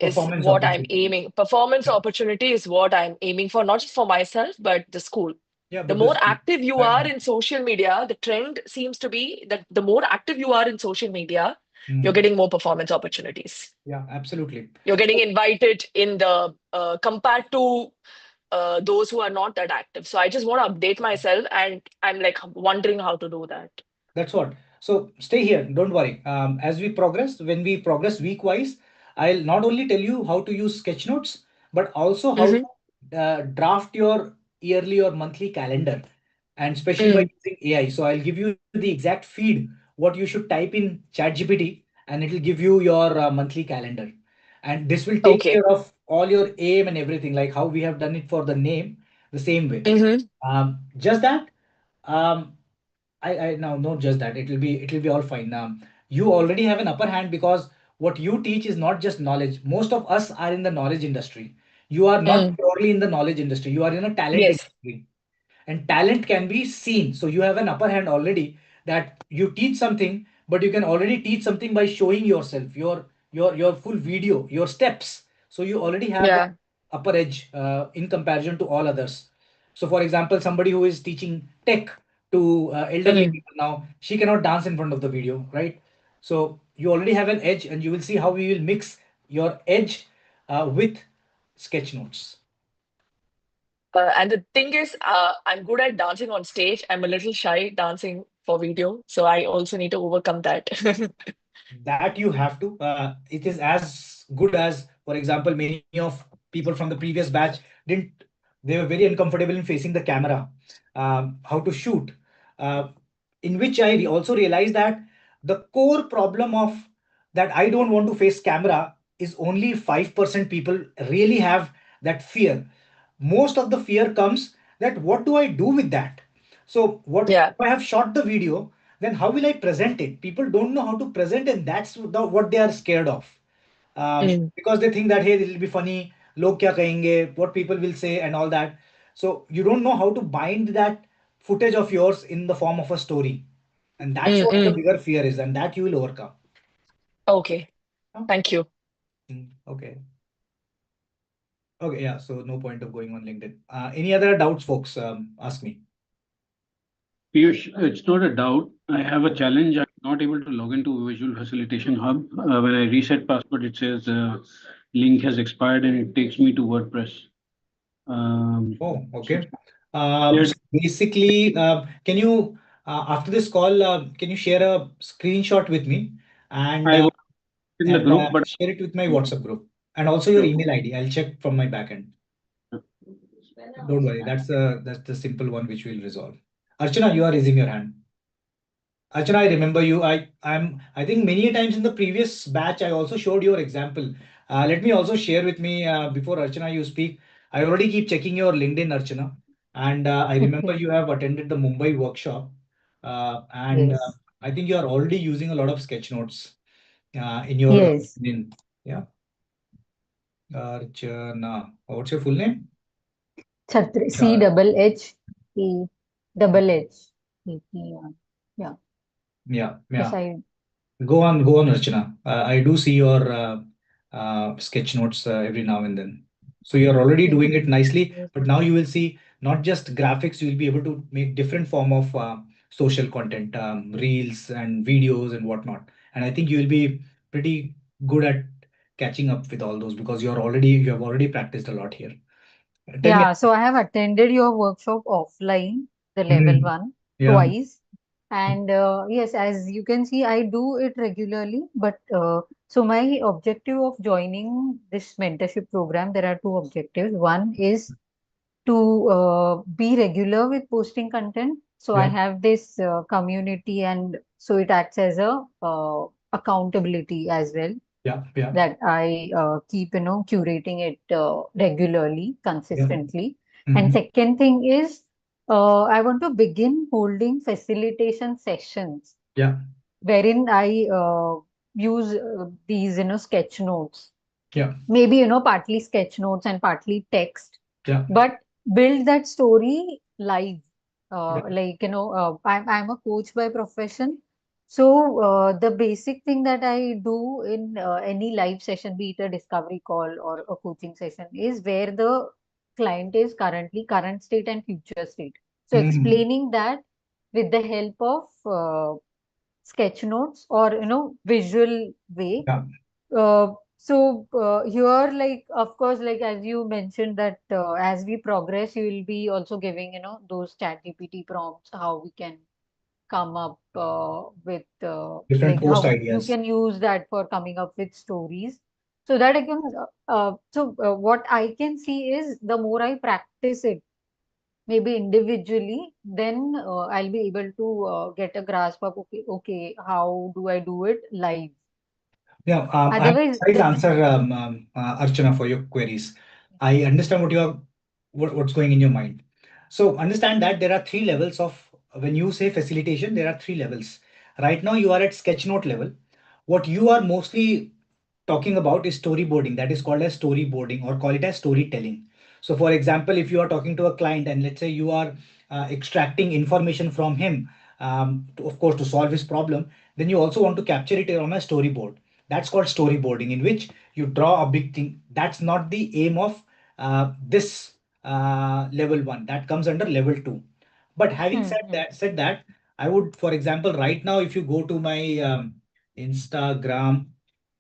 is Performance what I'm opportunity. aiming. Performance Yeah. opportunity is what I'm aiming for, not just for myself, but the school. Yeah, The but more this active you that- are in social media, the trend seems to be that the more active you are in social media, you're Hmm. getting more performance opportunities. Yeah, absolutely. You're getting invited in the compared to those who are not that active. So I just want to update myself, and I'm like wondering how to do that. That's what. So stay here. Don't worry. As we progress, when we progress week wise, I'll not only tell you how to use sketch notes, but also how Mhm. to draft your yearly or monthly calendar, and especially by using AI. So I'll give you the exact feed what you should type in ChatGPT, and it'll give you your monthly calendar. And this will take Okay. care of all your aim and everything, like how we have done it for the name, the same way. Mhm. Just that. Um, I now not just that. It will be all fine. You already have an upper hand because what you teach is not just knowledge. Most of us are in the knowledge industry. You are not Mm. purely in the knowledge industry. You are in a talent Yes. industry, and talent can be seen. So you have an upper hand already, that you teach something, but you can already teach something by showing yourself, your full video, your steps. So you already have that Yeah. upper edge in comparison to all others. So for example, somebody who is teaching tech to elderly Mm. people now, she cannot dance in front of the video, right? So you already have an edge, and you will see how we will mix your edge with sketch notes. And the thing is, I'm good at dancing on stage. I'm a little shy dancing for video, so I also need to overcome that. That you have to. It is as good as, for example, many of people from the previous batch didn't. They were very uncomfortable in facing the camera. How to shoot, uh, in which I also realized that the core problem of that I don't want to face camera is only 5% people really have that fear. Most of the fear comes that what do I do with that? So what Yeah. if I have shot the video, then how will I present it? People don't know how to present, and that's what they are scared of. Mm. Because they think that, hey, it will be funny, log kya kahenge, what people will say, and all that. So you don't know how to bind that footage of yours in the form of a story. And that's Mm. what the Mm. bigger fear is, and that you will overcome. Okay. Oh, Thank you. okay. Okay, yeah. So no point of going on LinkedIn. Any other doubts, folks? Ask me. Piyush, it's not a doubt. I have a challenge. I'm not able to log into Visual Facilitation Hub. When I reset password, it says link has expired and it takes me to WordPress. Oh, okay. Yes. So basically, can you, after this call, can you share a screenshot with me, and I was in the group, but share it with my WhatsApp group, and also your email ID. I'll check from my backend. Don't worry, that's the simple one which we'll resolve. Archana, you are raising your hand. Archana, I remember you. I think many a times in the previous batch, I also showed your example. Let me also share with me before Archana you speak. I already keep checking your LinkedIn, Archana, and I remember you have attended the Mumbai workshop, and Yes. I think you are already using a lot of sketch notes in your Yes. LinkedIn. Yeah, Archana. What's your full name? Chhatri, CHHE double H. Yeah. Yeah, Yes, yeah. Go on, Archana. I do see your sketch notes every now and then. So you're already doing it nicely, but now you will see not just graphics, you will be able to make different form of social content, reels and videos and whatnot. And I think you will be pretty good at catching up with all those because you have already practiced a lot here. Tell me. Yeah, so I have attended your workshop offline, the level Mhm. one, Yeah. twice. And yes, as you can see, I do it regularly. But so my objective of joining this mentorship program, there are two objectives. One is to be regular with posting content. So I Yeah. have this community, and so it acts as a accountability as well, Yeah. Yeah. that I keep, curating it regularly, consistently. And Mhm. second thing is, I want to begin holding facilitation sessions Yeah. wherein I use these, sketch notes. Yeah. Maybe, partly sketch notes and partly text, Yeah. but build that story live. Yeah. Like, I'm a coach by profession. So the basic thing that I do in any live session, be it a discovery call or a coaching session, is where the client is currently, current state and future state. So Mhm. explaining that with the help of sketch notes or, visual way. Yeah. Here, like, of course, like as you mentioned that as we progress, you will be also giving, those ChatGPT prompts, how we can come up with Different like post how you ideas. can use that for coming up with stories. So that I can, what I can see is the more I practice it, maybe individually, then I'll be able to get a grasp of, okay, how do I do it live? Yeah, I have Otherwise, a precise answer, Archana, for your queries. I understand what's going in your mind. So understand that there are three levels of when you say facilitation, there are three levels. Right now, you are at sketchnote level. What you are mostly talking about is storyboarding. That is called as storyboarding, or call it as storytelling. So, for example, if you are talking to a client and let's say you are extracting information from him, of course, to solve his problem, then you also want to capture it on a storyboard. That's called storyboarding, in which you draw a big thing. That's not the aim of this level one. That comes under level two. But having said that, I would, for example, right now, if you go to my Instagram,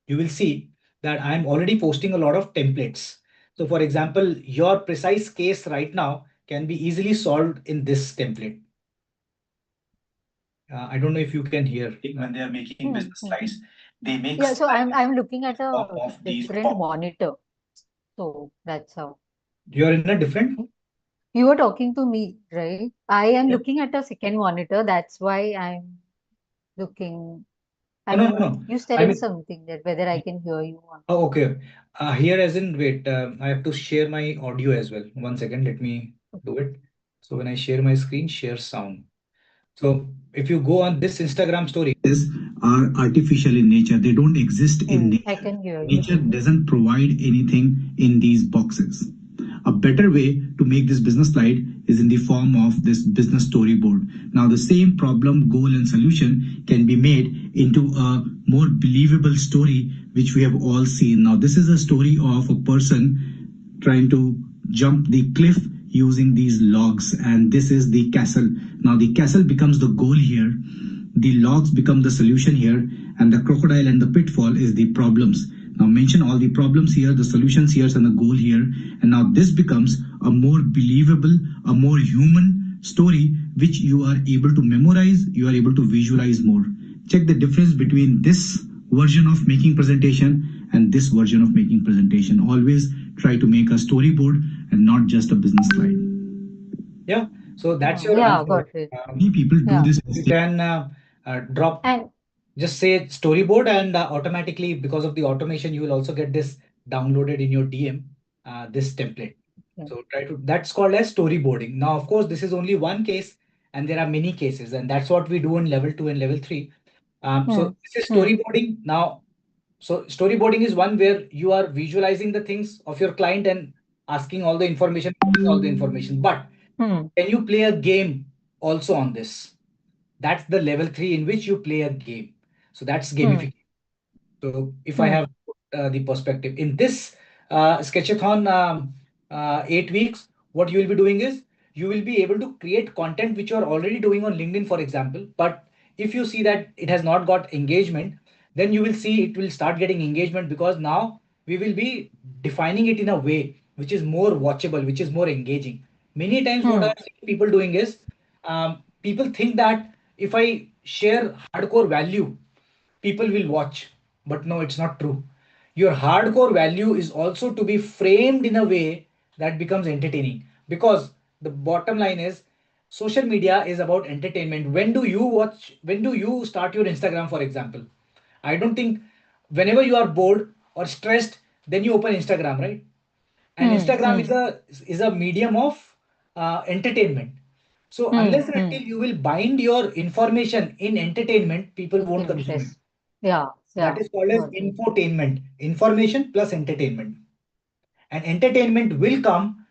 you will see that I'm already posting a lot of templates. So, for example, your precise case right now can be easily solved in this template. I don't know if you can hear when they are making business slides. They make yeah, so slides I'm looking at a of these. different monitor. So that's how. You're in a different. You were talking to me, right? I am Yeah. looking at a second monitor. That's why I'm looking. I No, mean, no, no. you I said mean, something that whether I can hear you or oh, okay. Here, as in, wait, I have to share my audio as well. 1 second, let me do it. So when I share my screen, share sound. So if you go on this Instagram story, are artificial in nature. They don't exist in I nature. can hear you. Nature doesn't provide anything in these boxes. A better way to make this business slide is in the form of this business storyboard. Now, the same problem, goal, and solution can be made into a more believable story, which we have all seen. Now, this is a story of a person trying to jump the cliff using these logs, and this is the castle. Now the castle becomes the goal here, the logs become the solution here, and the crocodile and the pitfall is the problems. Now mention all the problems here, the solutions here, and the goal here, and now this becomes a more believable, a more human story which you are able to memorize, you are able to visualize more. Check the difference between this version of making presentation and this version of making presentation. Always try to make a storyboard and not just a business slide. Yeah, so that's your yeah, answer. got it. Many people do Yeah. this. You can drop, And just say storyboard, and automatically, because of the automation, you will also get this downloaded in your DM, this template. So try to, that's called as storyboarding. Now, of course, this is only one case, and there are many cases, and that's what we do in level 2 and level 3. So this is storyboarding. Now, so storyboarding is one where you are visualizing the things of your client and asking all the information, But can you play a game also on this? That's the level 3 in which you play a game. So that's gamification. So if I have the perspective in this sketchathon 8 weeks, what you will be doing is you will be able to create content which you are already doing on LinkedIn, for example. But if you see that it has not got engagement, then you will see it will start getting engagement, because now we will be defining it in a way which is more watchable, which is more engaging. Many times, what I see people doing is people think that if I share hardcore value, people will watch. But no, it's not true. Your hardcore value is also to be framed in a way that becomes entertaining. because the bottom line is social media is about entertainment. When do you start your Instagram, for example? I don't think whenever you are bored or stressed, then you open Instagram, right? And Instagram is a medium of entertainment. So unless and until you will bind your information in entertainment, people won't consume it. Interest. Yeah, That yeah. is called as Got it. infotainment, information plus entertainment. And entertainment will come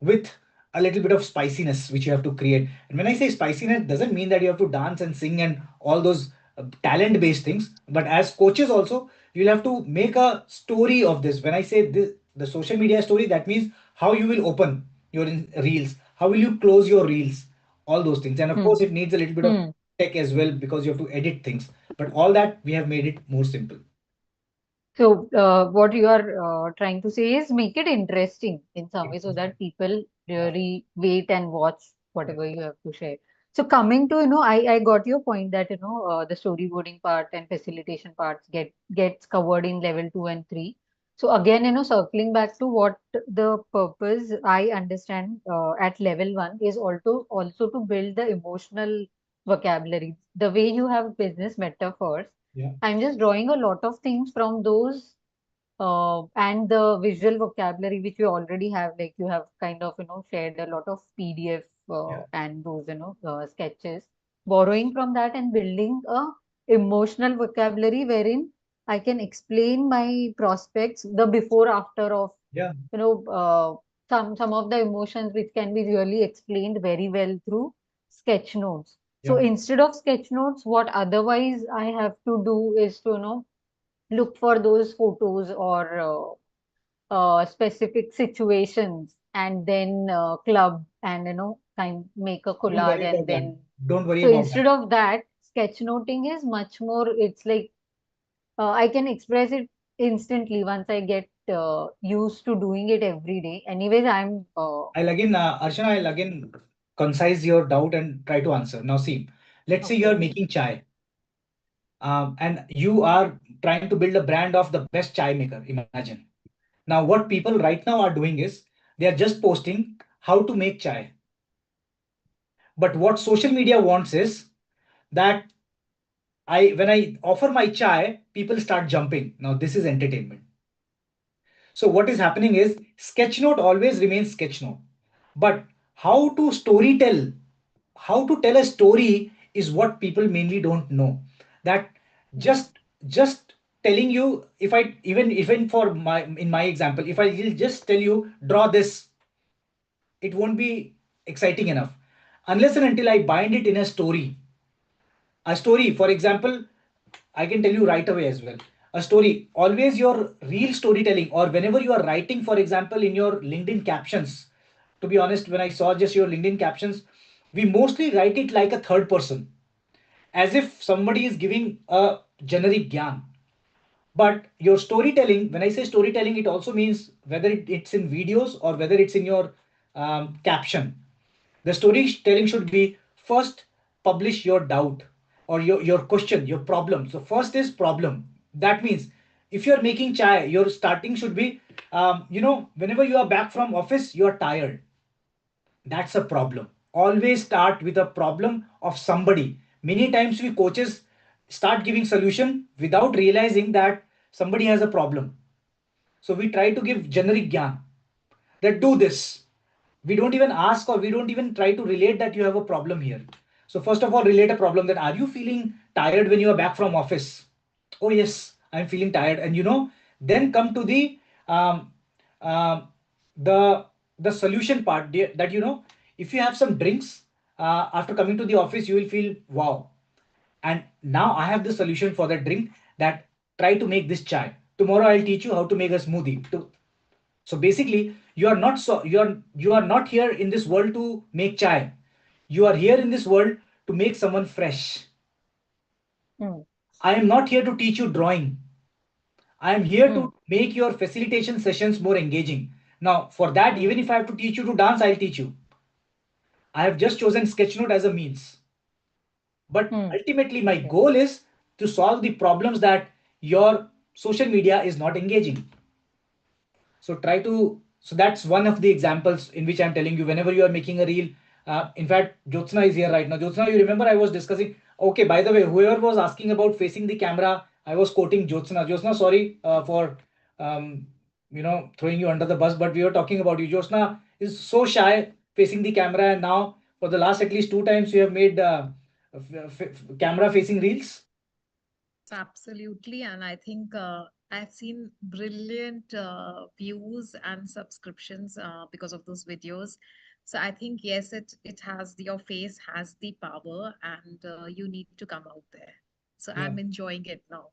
with a little bit of spiciness which you have to create. And when I say spiciness, doesn't mean that you have to dance and sing and all those talent based things, but as coaches also you'll have to make a story of this. When I say this, the social media story, that means how you will open your reels, how will you close your reels, all those things. And of course it needs a little bit of tech as well, because you have to edit things, but all that we have made it more simple. So, what you are trying to say is make it interesting in some way so that people really wait and watch whatever you have to share. So, coming to, I got your point that, the storyboarding part and facilitation parts gets covered in level 2 and 3. So, again, circling back to what the purpose I understand at level 1 is also to build the emotional vocabulary. The way you have business metaphors, Yeah. I'm just drawing a lot of things from those and the visual vocabulary which you already have. Like you have kind of, shared a lot of PDF and those, sketches, borrowing from that and building a emotional vocabulary wherein I can explain my prospects, the before after of, Yeah. Some of the emotions which can be really explained very well through sketch notes. So Yeah. instead of sketch notes, what otherwise I have to do is to, look for those photos or specific situations and then club and, make a Don't collage worry and about that. then. Don't worry So about that. instead of that, sketchnoting is much more, it's like I can express it instantly once I get used to doing it every day. Anyways, I'll again, Archana, I'll again concise your doubt and try to answer. Now, see, let's say you're okay. making chai, and you are trying to build a brand of the best chai maker. Imagine. Now, what people right now are doing is they are just posting how to make chai. But what social media wants is that when I offer my chai, people start jumping. Now, this is entertainment. So what is happening is sketchnote always remains sketchnote, but how to storytell, how to tell a story is what people mainly don't know. That just telling you, if I even for my in my example, if I will just tell you draw this, it won't be exciting enough unless and until I bind it in a story. A story, for example, I can tell you right away as well. A story, always your real storytelling, or whenever you are writing, for example, in your LinkedIn captions. To be honest, when I saw just your LinkedIn captions, we mostly write it like a third person, as if somebody is giving a generic gyan. But your storytelling, when I say storytelling, it also means whether it's in videos or whether it's in your caption. The storytelling should be first publish your doubt or your question, your problem. So first is problem. That means if you're making chai, your starting should be, whenever you are back from office, you are tired. That's a problem. Always start with a problem of somebody. Many times we coaches start giving solution without realizing that somebody has a problem. So we try to give generic gyan that do this. We don't even ask or we don't even try to relate that you have a problem here. So first of all, relate a problem. That are you feeling tired when you are back from office? Oh yes, I'm feeling tired. And then come to the um, um, the solution part. That if you have some drinks after coming to the office, you will feel wow. And now I have the solution for that drink. That try to make this chai. Tomorrow I'll teach you how to make a smoothie. So basically, you are not here in this world to make chai. You are here in this world to make someone fresh. I am not here to teach you drawing. I am here to make your facilitation sessions more engaging. Now, for that, even if I have to teach you to dance, I'll teach you. I have just chosen Sketchnote as a means. But ultimately, my goal is to solve the problems that your social media is not engaging. So try to So that's one of the examples in which I'm telling you, whenever you are making a reel. In fact, Jyotsna is here right now. Jyotsna, you remember I was discussing. Okay, by the way, whoever was asking about facing the camera, I was quoting Jyotsna. Jyotsna, sorry for throwing you under the bus, but we were talking about you. Jyotsna is so shy facing the camera, and now for the last at least 2 times you have made camera facing reels. Absolutely, and I think I've seen brilliant views and subscriptions because of those videos. So I think yes, it has your face has the power, and you need to come out there. So Yeah. I'm enjoying it now.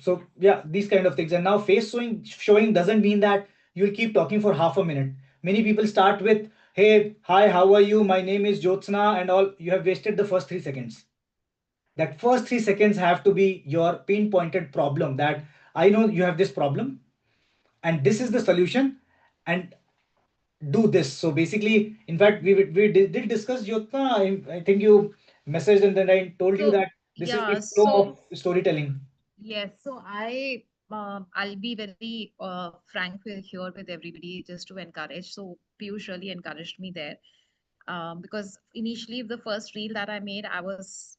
So yeah, these kind of things. And now face showing doesn't mean that you'll keep talking for half a minute. Many people start with, hey, hi, how are you? My name is Jyotsna, and all. You have wasted the first 3 seconds. That first 3 seconds have to be your pinpointed problem, that I know you have this problem and this is the solution, and do this. So basically, in fact, we did discuss, Jyotsna. I think you messaged and then I told you So that this is yeah, the flow so of storytelling. yes, so I'll be very frank here with everybody just to encourage. So Piyush really encouraged me there. Because initially the first reel that I made,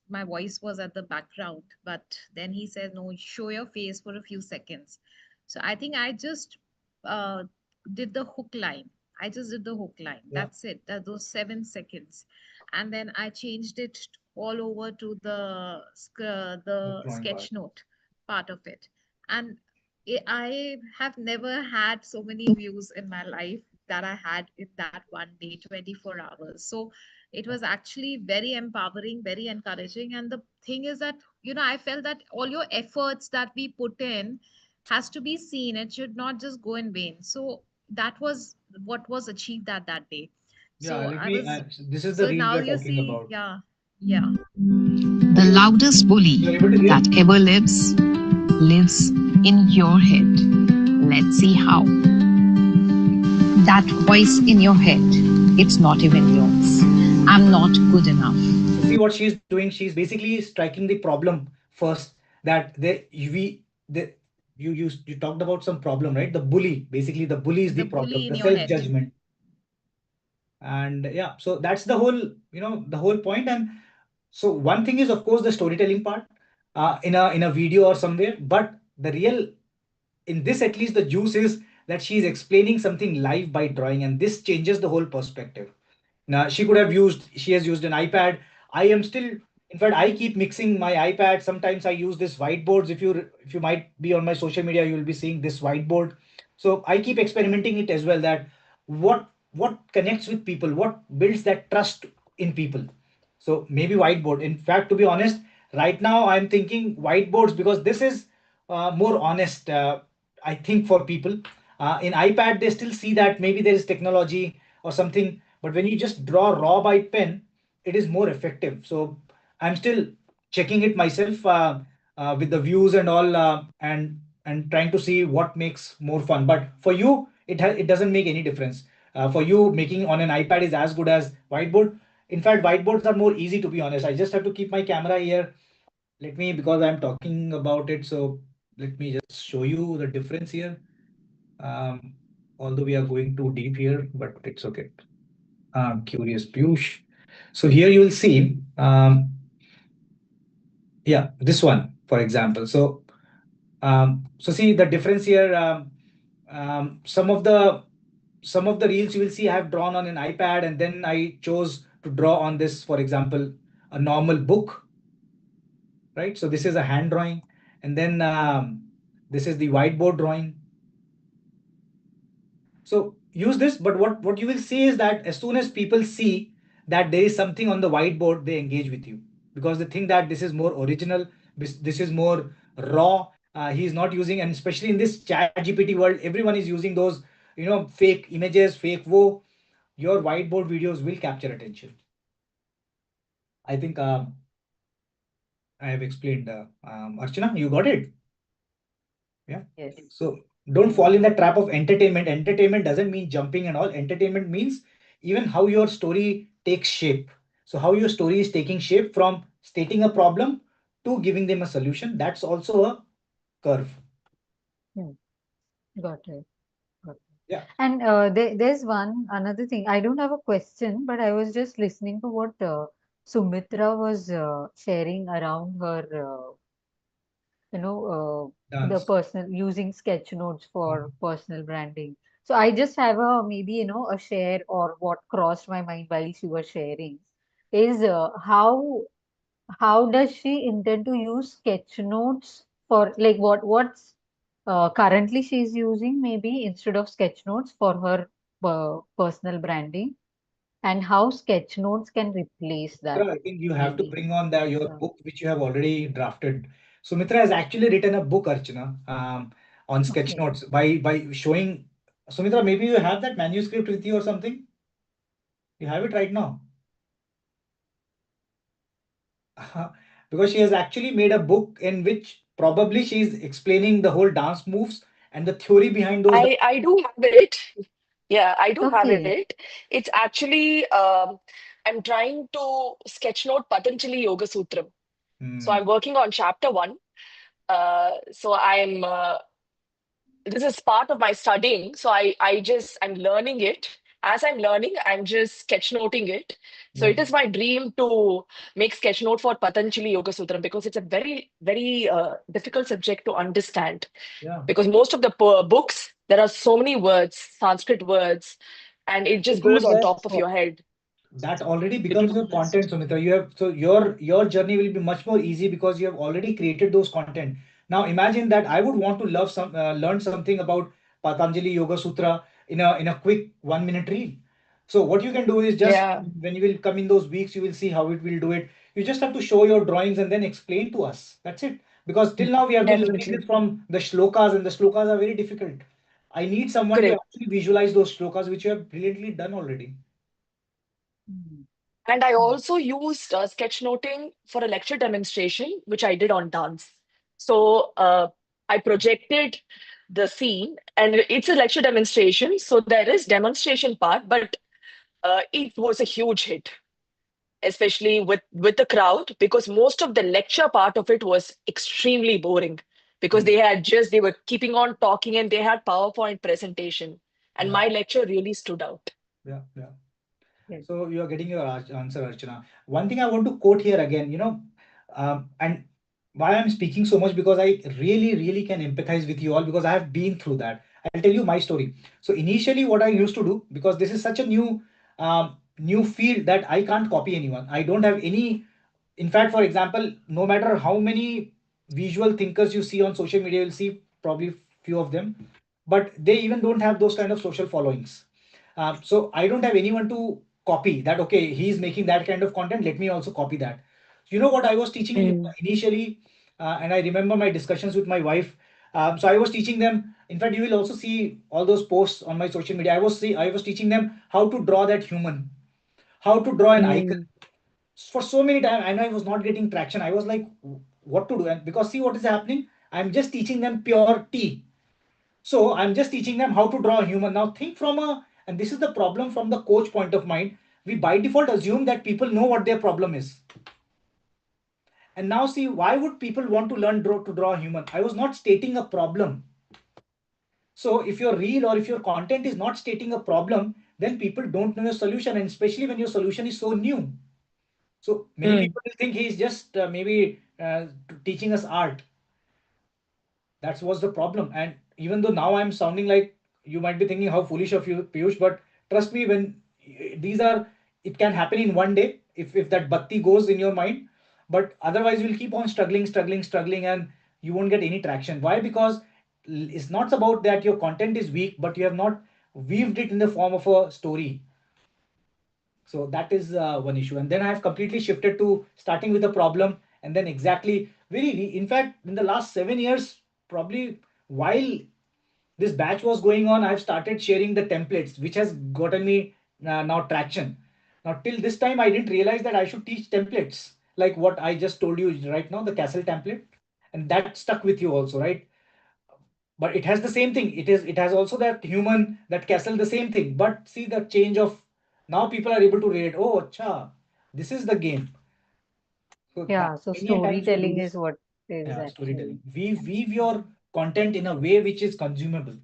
my voice was at the background, but then he said, no, show your face for a few seconds. So I think I just did the hook line. I just did the hook line. Yeah. That's it. Those 7 seconds, and then I changed it all over to the drawing sketch part. note part of it, and I have never had so many views in my life that I had in that one day, 24 hours. So it was actually very empowering, very encouraging. And the thing is that, I felt that all your efforts that we put in has to be seen. It should not just go in vain. So that was what was achieved that day. Yeah, this is the So reel now we are you talking see, about. yeah. The loudest bully You're able to hear? that ever lives in your head. Let's see how. That voice in your head, it's not even yours. I'm not good enough. So see what she's doing? She's basically striking the problem first. That you talked about some problem, right? The bully, basically the bully is the The problem, bully in the your head. self-judgment. And yeah, so that's the whole, the whole point. And so one thing is, of course, the storytelling part in a video or somewhere, but the real, in this at least, the juice is that she's explaining something live by drawing, and this changes the whole perspective. Now she has used an iPad. I am still, in fact, I keep mixing my iPad. Sometimes I use this whiteboards. If you might be on my social media, you will be seeing this whiteboard. So I keep experimenting it as well, that what connects with people, what builds that trust in people. So maybe whiteboard. In fact, to be honest, right now I'm thinking whiteboards, because this is more honest, I think, for people. In iPad, they still see that maybe there is technology or something, but when you just draw raw by pen, it is more effective. So I'm still checking it myself with the views and all, and trying to see what makes more fun. But for you, it doesn't make any difference. For you, making on an iPad is as good as whiteboard. In fact, whiteboards are more easy, to be honest. I just have to keep my camera here. Because I'm talking about it, so let me just show you the difference here. Although we are going too deep here, but it's okay. Curious Piyush. So here you will see, yeah, this one, for example. So see the difference here. Some of the reels you will see I have drawn on an iPad, and then I chose to draw on this, for example, a normal book, right? So this is a hand drawing, and then this is the whiteboard drawing. So use this, but what you will see is that as soon as people see that there is something on the whiteboard, they engage with you, because they think that this is more original, this is more raw. He is not using, and especially in this ChatGPT world, everyone is using those, fake images, fake wo. Your whiteboard videos will capture attention. I think I have explained. Archana, you got it? Yeah. Yes. So don't fall in the trap of entertainment. Entertainment doesn't mean jumping and all. Entertainment means even how your story takes shape. So how your story is taking shape from stating a problem to giving them a solution. That's also a curve. Got it. Yeah. And there's another thing. I don't have a question, but I was just listening to what Sumitra was sharing around her, the Dance. personal using sketch notes for personal branding. So I just have a maybe a share or what crossed my mind while she was sharing is how does she intend to use sketch notes for like what's currently she's using maybe instead of sketch notes for her personal branding, and how sketch notes can replace that I think you have to maybe. bring on That's your book, which you have already drafted. Sumitra has actually written a book, Archana, on sketch okay. notes by showing. Sumitra, maybe you have that manuscript with you or something. You have it right now. Because she has actually made a book in which probably she is explaining the whole dance moves and the theory behind those. I do have it. Yeah, I do have Okay. it. It's actually I'm trying to sketch note Patanjali Yoga Sutram. So I'm working on chapter 1. So this is part of my studying. So I'm learning it. As I'm learning, I'm just sketch noting it. So it is my dream to make sketch note for Patanjali Yoga Sutram because it's a very, very difficult subject to understand. Yeah. Because most of the books, there are so many words, Sanskrit words, and it just goes on top of your head. That already becomes your content, Sumitra. You have so your journey will be much more easy because you have already created those content. Now imagine that I would want to learn something about Patanjali Yoga Sutra in a quick 1 minute read. So what you can do is just when you will come in those weeks, you will see how it will do it. You just have to show your drawings and then explain to us. That's it. Because till now we have been learning Definitely. this from the shlokas, and the shlokas are very difficult. I need someone to Correct. actually visualize those shlokas, which you have brilliantly done already. And I also used sketchnoting for a lecture demonstration, which I did on dance. So I projected the scene, and it's a lecture demonstration. So there is demonstration part, but it was a huge hit, especially with the crowd, because most of the lecture part of it was extremely boring because they were keeping on talking and they had PowerPoint presentation, and my lecture really stood out. Yeah, yeah. So you are getting your answer, Archana. One thing I want to quote here again, and why I'm speaking so much because I really, really can empathize with you all because I have been through that. I'll tell you my story. So initially, what I used to do, because this is such a new field that I can't copy anyone. I don't have any. In fact, for example, no matter how many visual thinkers you see on social media, you'll see probably few of them, but they even don't have those kind of social followings. So I don't have anyone to copy that. Okay, he's making that kind of content. Let me also copy that. You know what I was teaching initially, and I remember my discussions with my wife. So I was teaching them. In fact, you will also see all those posts on my social media. I was teaching them how to draw that human, how to draw an icon. For so many times, and I was not getting traction. I was like, what to do? And because see what is happening, I'm just teaching them pure T. So I'm just teaching them how to draw a human. Now think and this is the problem from the coach point of mind. We by default assume that people know what their problem is. And now see, why would people want to learn to draw a human? I was not stating a problem. So if your reel or if your content is not stating a problem, then people don't know your solution, and especially when your solution is so new. So many people will think he's just maybe teaching us art. That was the problem. And even though now I'm sounding like, you might be thinking how foolish of you, Piyush, but trust me, when it can happen in one day if that batti goes in your mind. But otherwise, you'll keep on struggling, and you won't get any traction. Why? Because it's not about that your content is weak, but you have not weaved it in the form of a story. So that is one issue. And then I have completely shifted to starting with a problem, and then in fact, in the last 7 years, probably while this batch was going on, I've started sharing the templates, which has gotten me now traction. Now, till this time, I didn't realize that I should teach templates like what I just told you right now, the Castle template, and that stuck with you also, right? But it has the same thing. It has also that human, that Castle, the same thing. But see the change of now people are able to relate. Oh, acha, this is the game. So Yeah, so many times we do storytelling this. is what is Yeah, actually. storytelling. Weave your content in a way which is consumable.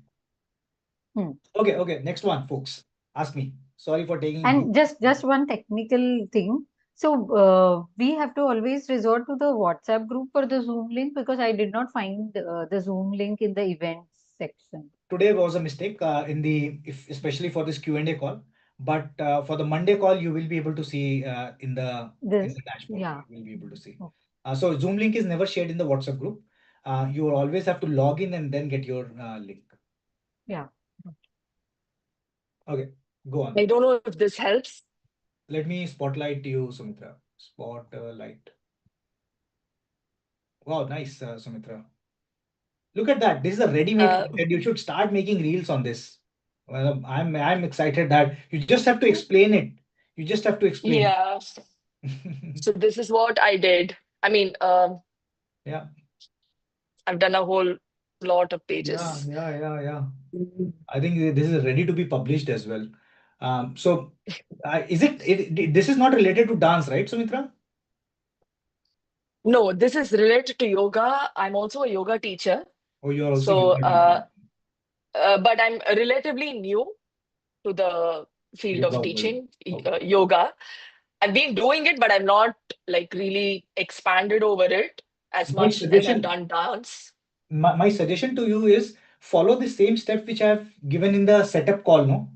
Okay. Next one, folks. Ask me. Sorry for taking. And just one technical thing. So we have to always resort to the WhatsApp group for the Zoom link, because I did not find the Zoom link in the events section. Today was a mistake especially for this Q&A call. But for the Monday call, you will be able to see in the dashboard. Yeah. You will be able to see. So Zoom link is never shared in the WhatsApp group. You will always have to log in and then get your link. Yeah. Okay, go on. I don't know if this helps. Let me spotlight you, Sumitra. Spotlight. Wow, nice, Sumitra. Look at that. This is a ready-made content. You should start making reels on this. Well, I'm excited that you just have to explain it. You just have to explain. Yeah. So this is what I did. I mean, yeah. I've done a whole lot of pages. Yeah. I think this is ready to be published as well. So is it this is not related to dance, right, Sumitra? No, this is related to yoga. I'm also a yoga teacher. Oh, you're also so, yoga teacher. But I'm relatively new to the field of teaching yoga. I've been doing it, but I'm not like really expanded over it as much as I've done dance. My suggestion to you is follow the same steps which I've given in the setup call, no?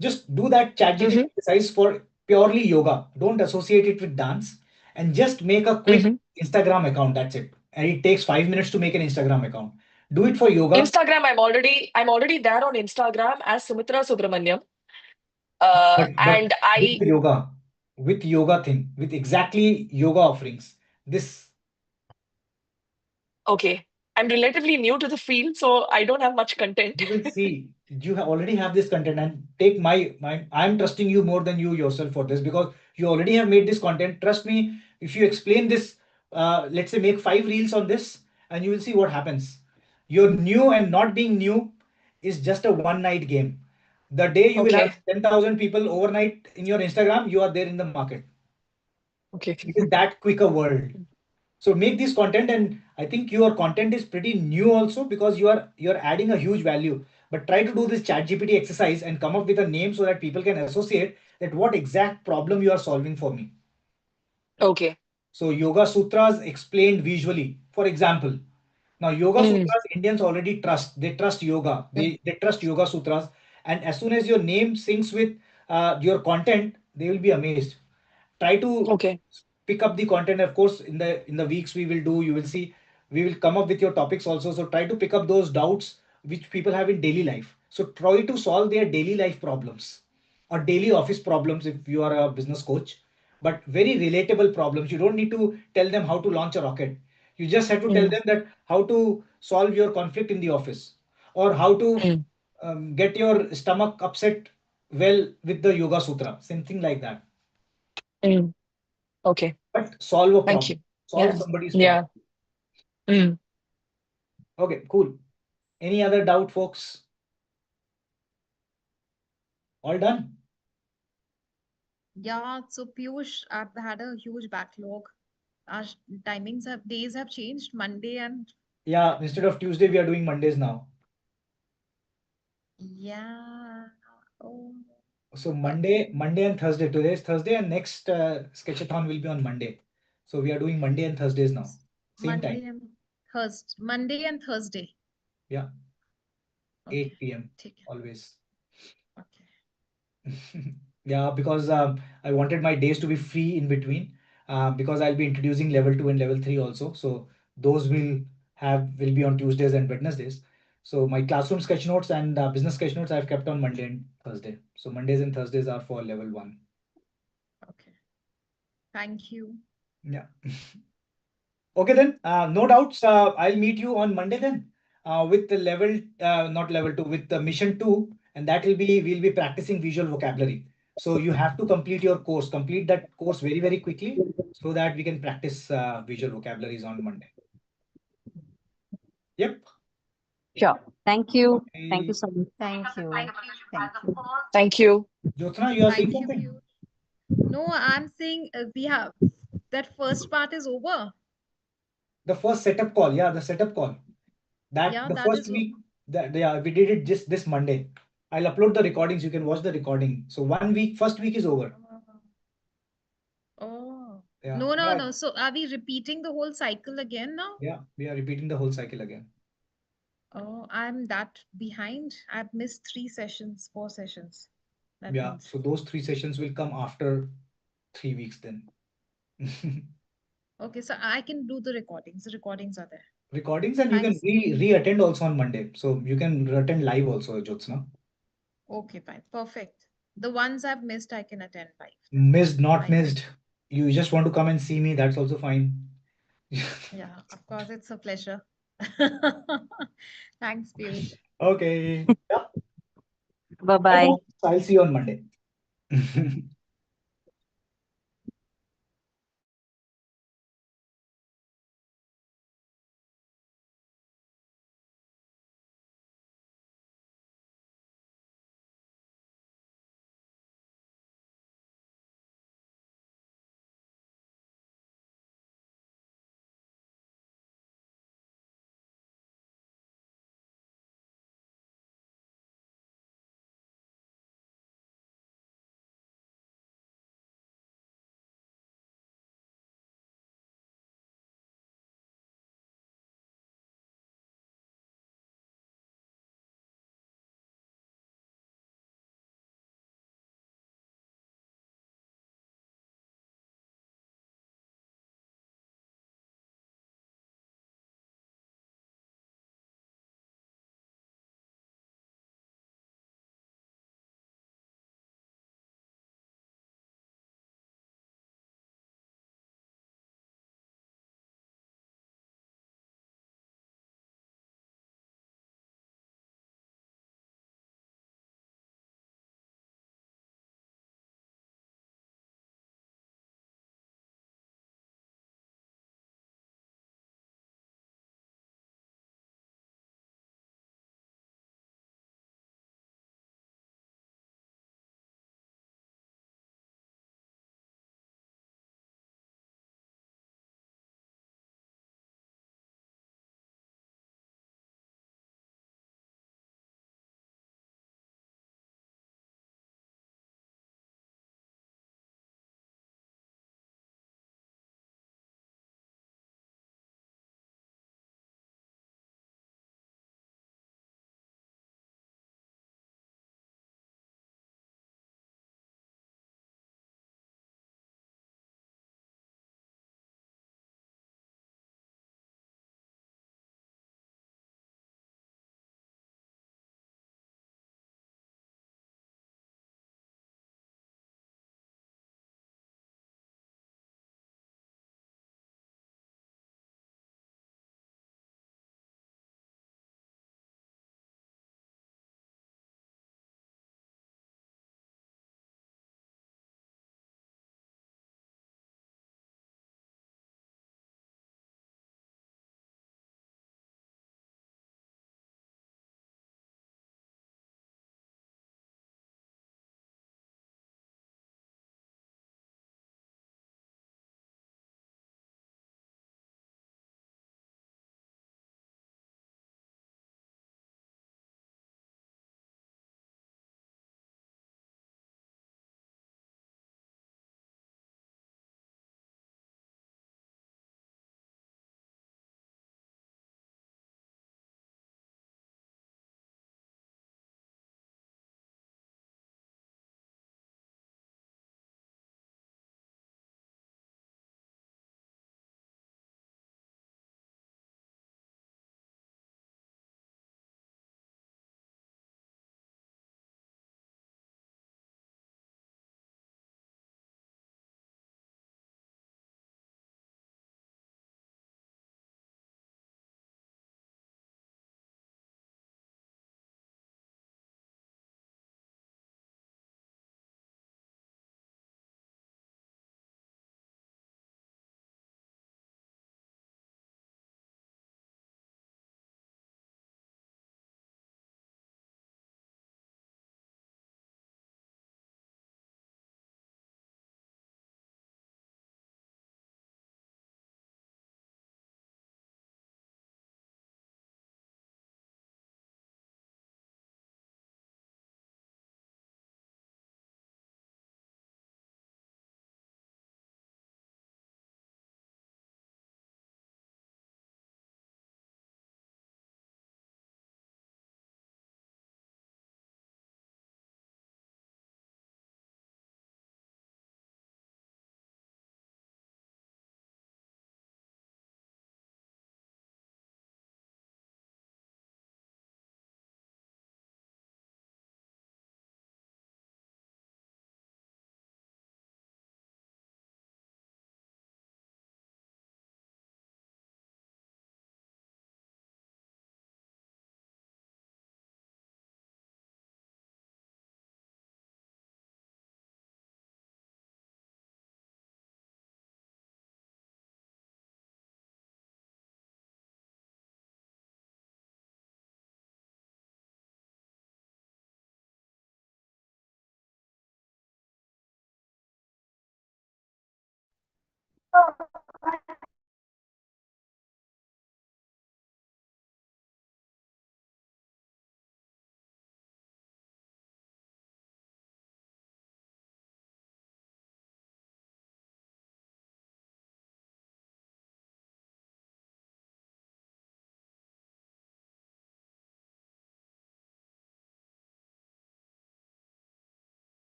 Just do that ChatGPT exercise for purely yoga. Don't associate it with dance, and just make a quick Instagram account. That's it. And it takes 5 minutes to make an Instagram account. Do it for yoga. Instagram, I'm already there on Instagram as Sumitra Subramaniam. And I with yoga thing, with exactly yoga offerings. This. Okay. I'm relatively new to the field, so I don't have much content. You will see. You already have this content, and take my I'm trusting you more than you yourself for this, because you already have made this content. Trust me, if you explain this, let's say make 5 reels on this, and you will see what happens. You're new, and not being new is just a one-night game. The day you will have 10,000 people overnight in your Instagram, you are there in the market. Okay. It is that quicker world. So make this content, and I think your content is pretty new also, because you're adding a huge value. But try to do this ChatGPT exercise and come up with a name so that people can associate that what exact problem you are solving for me. Okay. So Yoga Sutras explained visually, for example. Now Yoga Sutras, Indians already trust. They trust yoga. They trust Yoga Sutras. And as soon as your name syncs with your content, they will be amazed. Try to pick up the content. Of course, in the weeks we will do, you will see, we will come up with your topics also. So try to pick up those doubts which people have in daily life. So try to solve their daily life problems or daily office problems if you are a business coach, but very relatable problems. You don't need to tell them how to launch a rocket. You just have to tell them that how to solve your conflict in the office, or how to get your stomach upset well with the Yoga Sutra, something like that. Okay. But solve a problem. Thank you. Solve somebody's problem. Okay, cool. Any other doubt, folks? All done? Yeah, so Piyush, I've had a huge backlog. Our days have changed, Monday and... Yeah, instead of Tuesday, we are doing Mondays now. Yeah. Oh. So Monday and Thursday. Today is Thursday, and next sketchathon will be on Monday. So we are doing Monday and Thursdays now. Same time. Monday and Thursday. Yeah. 8 p.m. always. Okay. Yeah, because I wanted my days to be free in between, because I'll be introducing level 2 and level 3 also. So those will be on Tuesdays and Wednesdays. So my classroom sketch notes and business sketch notes I've kept on Monday and Thursday. So Mondays and Thursdays are for level 1. Okay. Thank you. Yeah. Okay then. No doubts. I'll meet you on Monday then with the level, not level 2, with the mission 2, and that will be, we'll be practicing visual vocabulary. So you have to complete your course. Complete that course very, very quickly so that we can practice visual vocabularies on Monday. Yep. Sure. Thank you. Thank you so much. Thank you. Thank you. Jyotsna, you are saying something? No, I'm saying we have that first part is over. The first setup call. Yeah, the setup call. That Yeah, the that first is week, We did it just this Monday. I'll upload the recordings. You can watch the recording. So 1 week, first week is over. Oh, Yeah. no, no, Yeah. no. So are we repeating the whole cycle again now? Yeah, we are repeating the whole cycle again. Oh, I'm that behind. I've missed 3 sessions, 4 sessions. That Yeah. means. So those 3 sessions will come after 3 weeks then. Okay, so I can do the recordings. The recordings are there. Recordings, and you can Thanks. re-attend also on Monday. So you can attend live also, Jyotsna. Okay, fine. Perfect. The ones I've missed, I can attend live. Missed, not Fine. missed. You just want to come and see me, that's also fine. Yeah, of course, it's a pleasure. Thanks, Piyush. Okay. Yeah. Bye-bye. I'll see you on Monday.